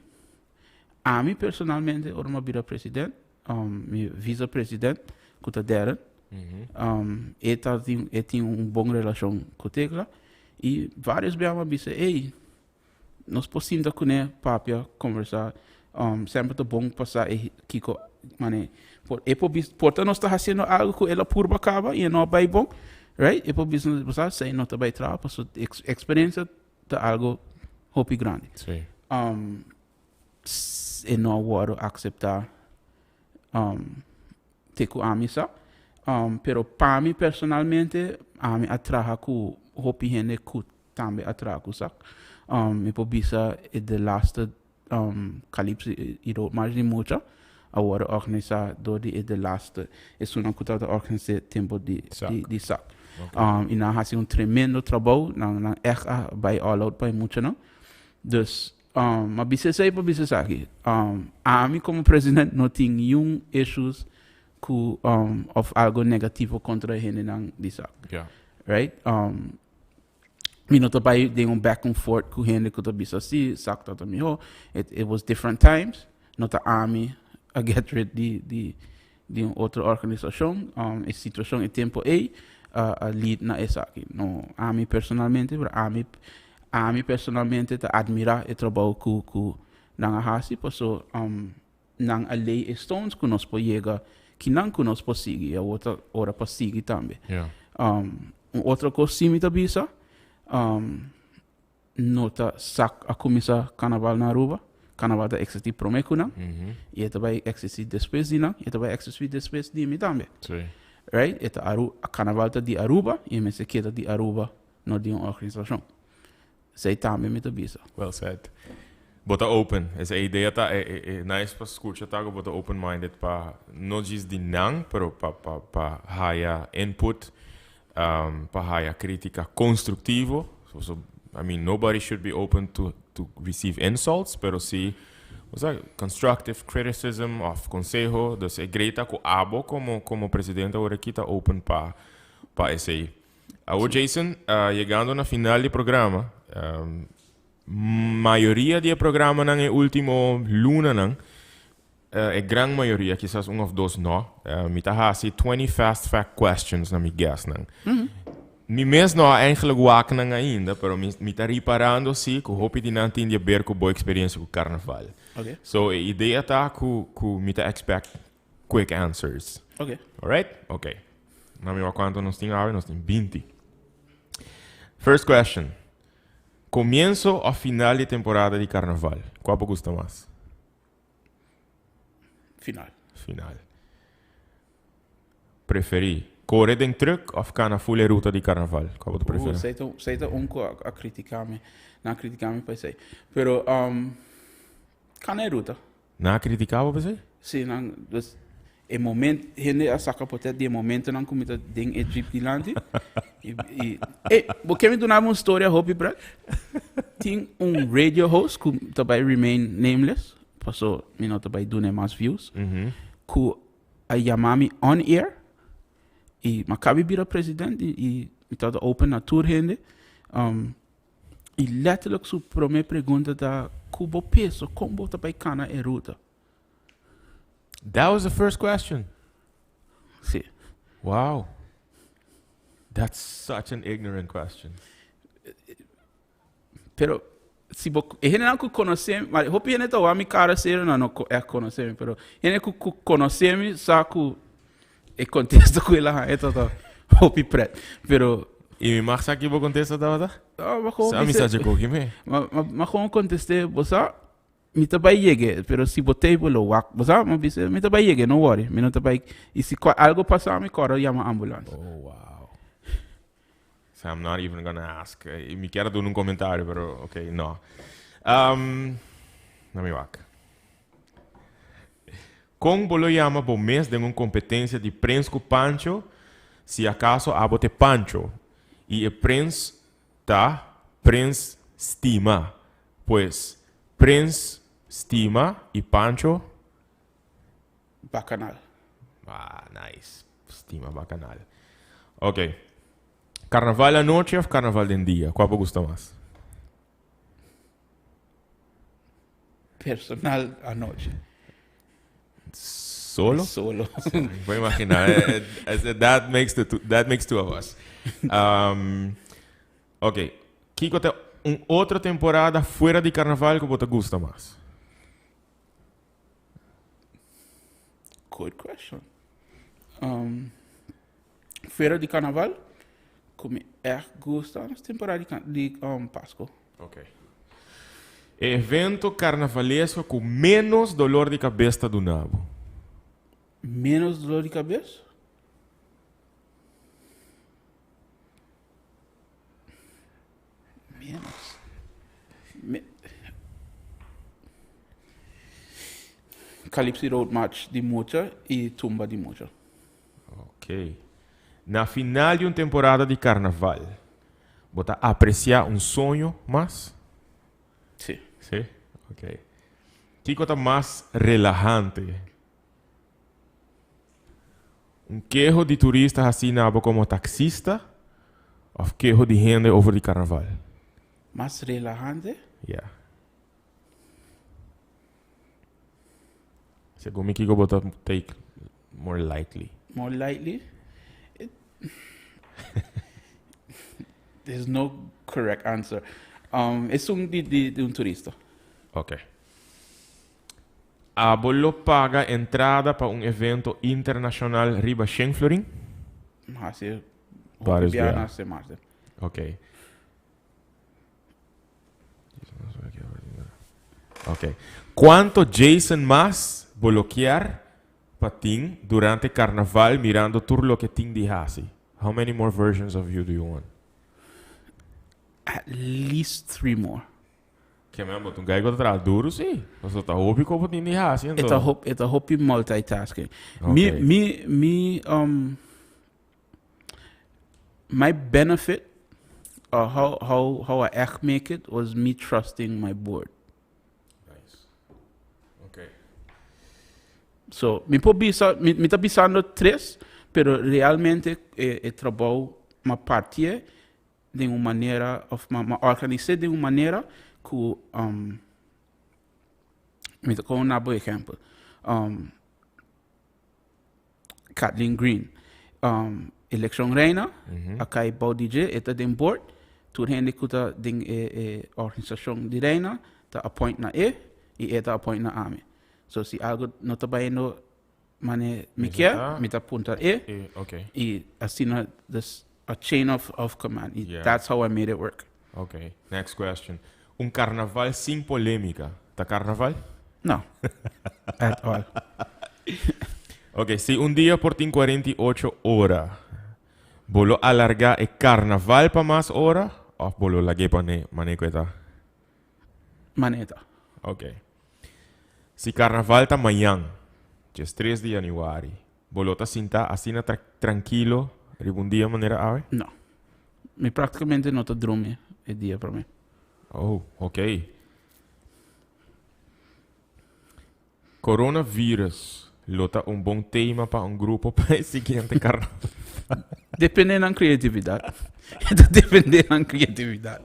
A mim personalmente ora uma bira presidente, mi vice-presidente, kuta Darren, Ele tinha uma boa relação com ele. E vários vezes disse, ei, nós podemos com ele, papia, conversar. Sempre é bom passar Kiko, mane. Portanto, nós estamos fazendo algo que ele por acaba e não vai bom, right? E por business passar, sei não vai trabalhar, passou experiência de algo hopi grande. Sim. E não vou aceitar teco amisa. Pero para mim personalmente, me atrai com hopi gente que também atrai com sac. E por bisa é de laatste calypse ido mais de muita. Agora organizar de laatste é só não cuidar da organização tempo de sac. E na faz tremendo trabalho, na echt bij all out bij muito não. Dus maar bisa sei para bisa aqui. A mim como presidente não tem nenhum issues ku of algo negativo contra gente nang disak. Yeah. Right? Me not by de back and forth ku gente ku bisa si sakta to miho. It was different times. Not the army a get rid de outra organização. A situação e tempo a lead na essa aqui. No, a mim personalmente, a mim personalmente te admira o trabalho ku nang hasi paso nang a lei stones ku nos pojega que não conosco para seguir, a outra hora para seguir também. Yeah. Outra coisa simita bisa, nota sac a começar carnaval na Aruba, carnaval da existe promekuna, e também existe depois de não, e também existe depois de mim também. Sim. Right? Eta a carnaval tá de Aruba, e me se queda de Aruba não de uma organização. Sei também me bisa. Well said. Bota open. Essa ideia tá é nice para escutar, tá? Bota open-minded para não just de não, pero para higher input, para higher crítica construtivo. So, I mean, nobody should be open to receive insults, pero sí, o sea, constructive criticism of consejo. Dus é greta com abo como presidente ahora aqui tá open para esse aí. Jason, chegando na final do programa. Maioria de programa nang último luna nang gran maioria, quizás um of dois não. Me tá hasi 20 fast fact questions na mi guess nang. Mi mes não eigenlijk wak nang ainda, pero mi tá reparando si que hopi di nantin de ber com boa experiência com carnaval. Okay. So a ideia tá ku mi tá expect quick answers. Okay. Alright? Okay. Na mi wa quanto nós tem agora, nós tem 20. First question. Comienzo ou final de temporada de carnaval? Qual você gosta mais? Final. Final. Preferi correr em truck ou ficar na full ruta de carnaval? Qual você prefere? Sei a criticar-me. Não criticar-me para isso. Pero, cana ruta. Não criticava você? Sim, não. Dus, e momento, gente a saca potet de momento não comita ding Egypt landi. Porque me donava uma história, Hopi Brad. Tinha radio host que também remain nameless. Passou, me não também dune mais views. Que a chamava-me on air. E macabi vira presidente e estava open na tour gente. E letterlijk sua primeira pergunta da Cubo peso, como também cana e ruta. That was the first question. Sim. Wow. That's such an ignorant question. Pero se ele não conhece, mas hope ele tá o cara ser não é conhecer, pero ele conhece saco e contesta com ele é tá hope preto. Pero e me marca aqui vou contestar da. mas Sabe se já cogi me? Mas como conteste, você me também chega, pero se botei pelo wak, você me também chega, não worry, me não também e se algo passar me corre chama ambulância. Oh wow. So I'm not even gonna ask. Me quero dar um comentário, pero okay, no. Não me wak. Como bolo chama bom mês de uma competência de prens com Pancho, se acaso abote Pancho e prens prens estima, pues prens estima e Pancho Bacanal. Ah, nice. Estima bacanal. Ok. Carnaval à noite ou carnaval de dia? Qual você gosta mais? Personal à noite. Solo? Solo. Puedo imaginar. That makes two of us. Ok. Kiko, te outra temporada fuera de carnaval que você gusta mais? Good question. Fuera de carnaval, como echt gusta nas temporada de Páscoa. Ok. Evento carnavalesco com menos dolor de cabeça do nabo. Menos dor de cabeça? Menos. Calypso Road Match de Mocha e Tumba de Mocha. Ok. Na final de uma temporada de carnaval, você apreciar um sonho mais? Sim. Sim? Ok. Que coisa mais relajante? Um queijo de turistas assim nabo como taxista? Ou queijo de gente over de carnaval? Mais relajante? Yeah. Segundo me, Kiko, você take more likely. More lightly? There's no correct answer. Es de turista. Ok. A Bolo paga entrada para um evento internacional riba Schenflorin? Hace Vários Biana, dias. hace Martin. Ok. Ok. Quanto Jason mais bloquear para ti durante carnaval mirando tudo lo que ting de hasi? How many more versions of you do you want? At least 3 more. Que mesmo, tu ganha contra duro, sim. Você tá hobby como ting de hasi, então. It's a hope multitasking. Okay. My benefit or how I act make it was me trusting my board. Nice. Ok. So, me tá pensando 3, pero realmente trabalho uma parte de uma maneira, me organizei de uma maneira que, me dá um bom exemplo. Kathleen Green, election reina, acá bau DJ, eta den board, tu gente que tá den organização de reina, tá appoint na e eta appoint na ame. So, se algo não tá baindo, mane me quer, me tá punta Ok. e assim this a chain of command. Yeah. That's how I made it work. Ok. Next question. Um carnaval sem polêmica. Tá carnaval? No, at all. Ok, se um dia por 48 horas, bolo alargar o carnaval para mais horas, ou bolo lagi para maneco eta? Maneta. Ok. Se carnaval tá amanhã, dia 3 de januário, bolo tá sinta assim tranquilo, um dia maneira ave? No. Me praticamente não tá dormir o dia para mim. Oh, ok. Coronavírus, lota um bom tema para um grupo para o seguinte carnaval. Dependendo da criatividade. Dependendo da criatividade.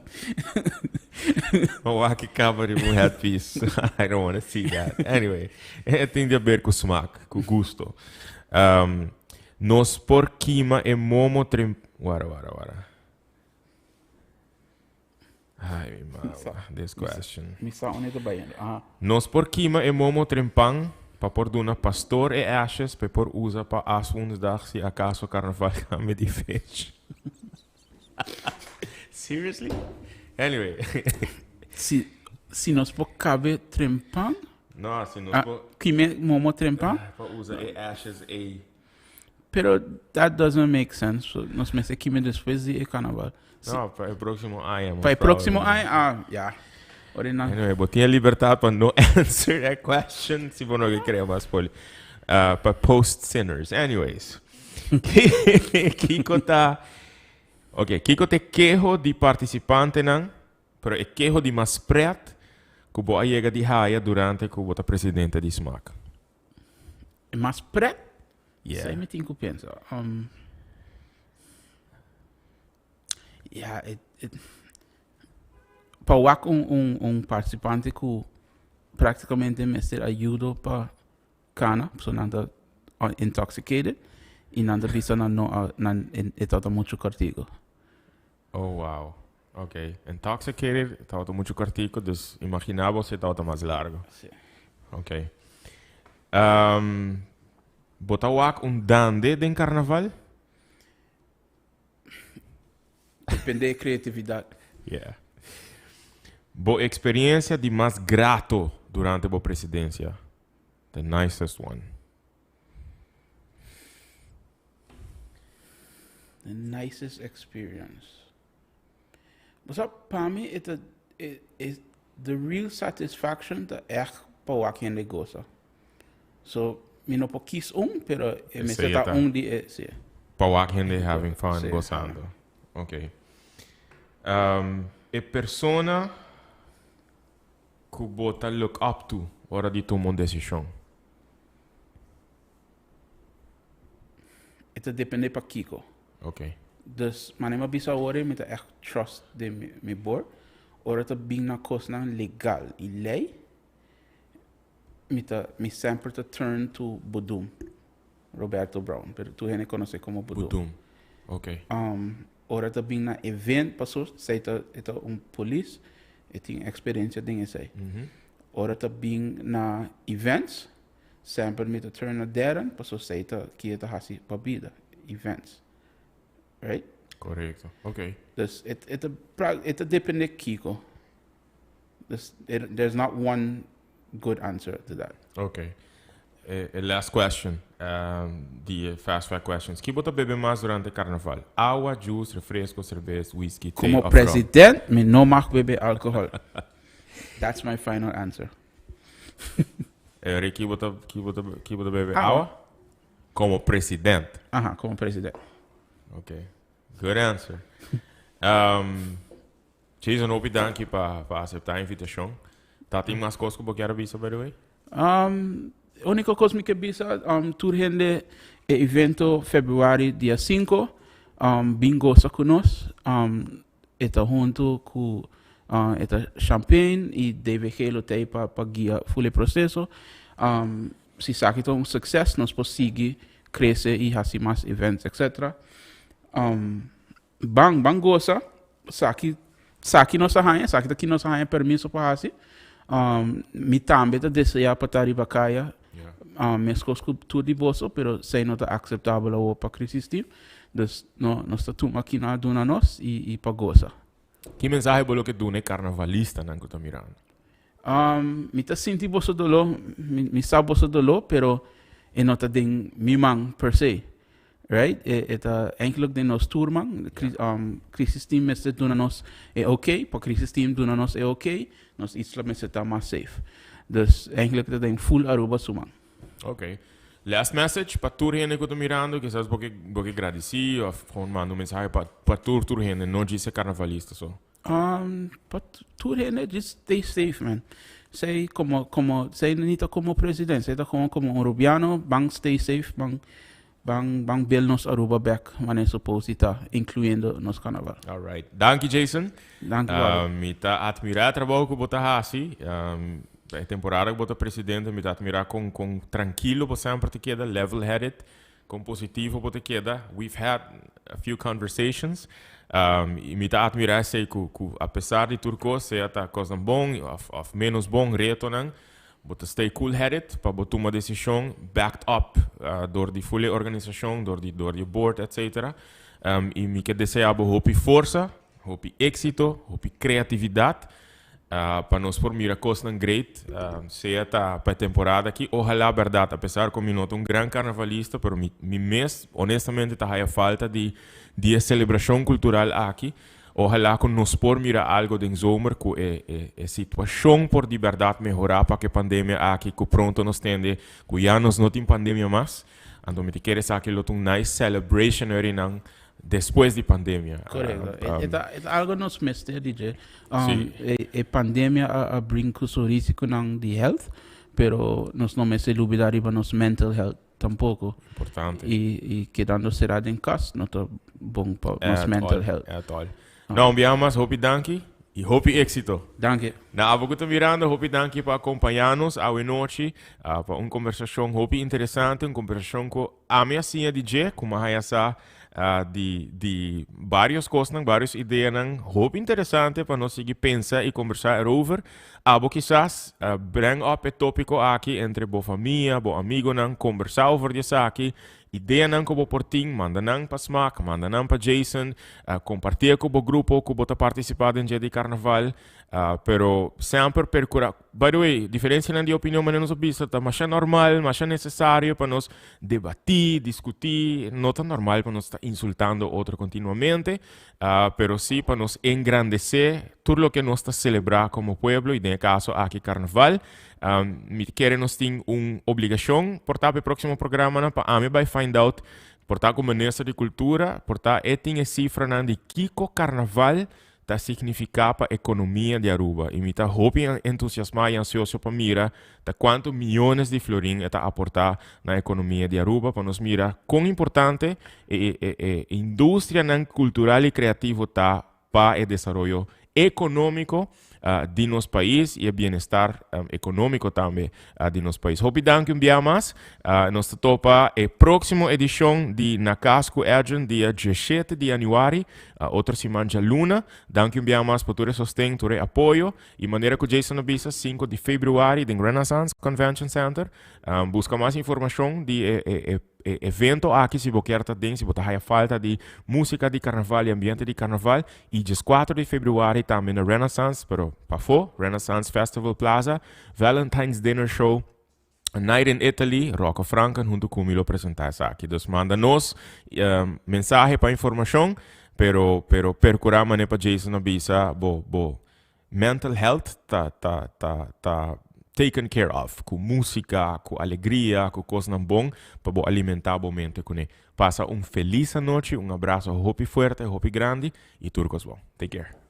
Oh, que cover de um headpiece. I don't want to see that. Anyway, tem a ver com o smack, com o gosto. Nos por quima e momo trem... Wara. Ai, mi mama, this question. Me sa onde bem. Nos por quima e momo trempang para por duna pastor e ashes para por usa para as woensdag se acaso carnaval kami di fish. Seriously? Anyway. Se nós por cabe trempang, No, se nos por que me momo trempang, para usa e ashes e pero that doesn't make sense. So, nós me que me depois de carnaval. no, para o próximo ano. Para o próximo ano, yeah. Anyway, but tinha liberdade para não answer that question se você não quer mais poli. Para post sinners. Anyways. Kiko tá... Ok, Kiko te quejo de participante não, pero é quejo de mais preto que você chega de raia durante que você é presidente de SMAC. Mas preto? Yeah. Sai me tenho que pensar. Yeah, para participante que praticamente me ser ajuda para cana, so nada intoxicated e não bisa na no na está muito cortico. Oh, wow. Ok. Intoxicated, estava muito cortico, dus imaginava se estava mais largo. Sim. Ok. Botawak dande den carnaval? Depende da criatividade. Yeah. Boa experiência de mais grato durante a presidência. The nicest one. The nicest experience. Mas para mim, it's the real satisfaction dat echt para quem ele gosta. So, eu não posso kies pero me Sei, seta tá. die sim. Pawak gente having fun, Sim, gozando. Ok. E persona que bota look up to hora de tomar uma decisão. Het depende para Kiko. Ok. Dus, maar niet maar bisa horen met echt trust de me boor. Ora te bing na kost legal. Ilei. Me sempre te turn to Budum. Roberto Brown. Pero tu hene conoce como Budum. Budum. Ok. Ora te bing na event pasos. Sei te police. E tem experiência dingen sei. Ora te bing na events. Sempre met te turn na deren. Pasos sei te kie te hasi babida. Events. Right? Correcto. Ok. Dus het depende Kiko. Dus there's not one good answer to that. Ok. Last question. Die fast fact questions. Que bota beber mais durante o carnaval? Água, juice, refresco, cerveja, whisky, thee Como of rum? president, me no mag beber alcohol. That's my final answer. Ricky bota beber Água. água? Como presidente. Aha, como president. Ok. Good answer. Jason, hoop dank je para aceitar a invitação. Tá tem mais coisas que eu quero ver, by the way? Única coisa que bisa, tour rende evento Februário dia 5, bingo sa conosco, eta junto com eta champagne e DVG lo tem para guiar full processo. Se sabe que é sucesso, nós podemos seguir, crescer e fazer mais eventos, etc. Bang goza, saki nossa rainha, saki daqui nossa rainha permisso para fazer. Me também tá desejar para estar riba caia. Minhas coisas tudo de bolso, pero sei não tá aceitável para crise team. Dus nós tá tudo aqui na duna nós e para goza. Que mensagem bolo que dune carnavalista não que tá mirando? Me tá sentindo bolso dolo, me sabe bolso dolo, pero e não tá den mimang per se. Right? Eta eigenlijk de nos tourman, crisis team met z'n doen nos oké, para crisis team doen nos oké, nos iets met z'n maar safe. Dus eigenlijk dat een full Aruba suman. Ok. Last message para tour gente que tô mirando, que sabes porque agradeci ou gewoon mando mensagem para tour gente, não disse carnavalista só. But tour just stay safe, man. Say say niet como president, say como Urubiano, bang stay safe, bang bel nos Aruba back, wanneer supposed ita, incluindo nos carnaval. All right. Dank je, Jason. Dank je. Me tá admirar trabalho que bota hasi. A temporada que bota presidente, me tá admirar com tranquilo, por sempre te queda, level-headed, com positivo, por te queda. We've had a few conversations. E me tá admirar sei que apesar de turco, sei tá coisa bom, of menos bom reto não. But stay cool-headed para botar uma decisão backed up door die fulle organisação, door die board, etc. E me quer desejar hoop força, hoop éxito, hoop criatividade para nós formar a coisa great. Seja para a temporada aqui, ojalá verdade, apesar que eu não sou grande carnavalista, pero me honestamente tá a falta de celebração cultural aqui. Ojalá que nos por mirar algo de zomer que a situação por de verdade melhorar para que a pandemia aqui que pronto nos tende que já nos não tem pandemia mais. Então me querer saber que um nice celebration aí não depois de pandemia. Correto. É algo nos mestre DJ. A pandemia a bring o risco não de health, pero nós não me se olvidar riba nos mental health tampouco. Importante. E quedando cerrado em casa, não tá bom para nos mental health. Não, biamas, hope danki. E hope éxito. Dank je. Na Aboguta Miranda, hope danke por acompanhar-nos hoje noite para uma conversação hope interessante, uma conversação com a minha senha DJ, com uma essa de várias coisas, várias ideias, hope interessante para nós seguir pensar e conversar over. Abo quizás bring up o tópico aqui entre boa família, boa amigo, conversar over isso aqui. Ideia não como portinho, manda não para Smack, manda não para Jason, compartilha com o grupo que você participado em dia de carnaval, pero sempre procurar. By the way, diferença de opinião mas não vista, mas é normal, mas é necessário para nós debater, discutir, não é normal para nós estar insultando outro continuamente, pero sim para nós engrandecer tudo o que nós está celebrar como pueblo e no caso aqui carnaval. Me queremos ter uma obrigação por estar no próximo programa para a mim vai find out por estar com o ministro de cultura por estar tem a cifra de Kiko carnaval tá significar para a economia de Aruba e me está entusiasmado e ansioso para mirar tá quanto milhões de florim está aportar na economia de Aruba para nos mirar quão importante a indústria cultural e criativa tá para o desenvolvimento econômico de nosso país e o bem-estar econômico também de nosso país. Hope danke um dia mais. Nós topa a próxima edição de Nakasku Agent, dia 17 de januário, outra semana de luna. Danke um dia mais por todo o sustento, todo o apoio. E maneira que Jason avisa, 5 de fevereiro, em Renaissance Convention Center. Busca mais informação de evento aqui, se você quer também, se você tem falta de música de carnaval e ambiente de carnaval. E dia 4 de fevereiro também na Renaissance, pero para fora, Renaissance Festival Plaza, Valentine's Dinner Show, A Night in Italy, Rocco Franken, junto com Milo apresentar aqui. Então, manda-nos mensagem para informação, pero percuramos para Jason avisa, mental health tá taken care of, com música, com alegria, com coisas bom, para alimentar a mente com ele. Passa feliz noite, abraço, hope forte, hope grande e tudo bom. Take care.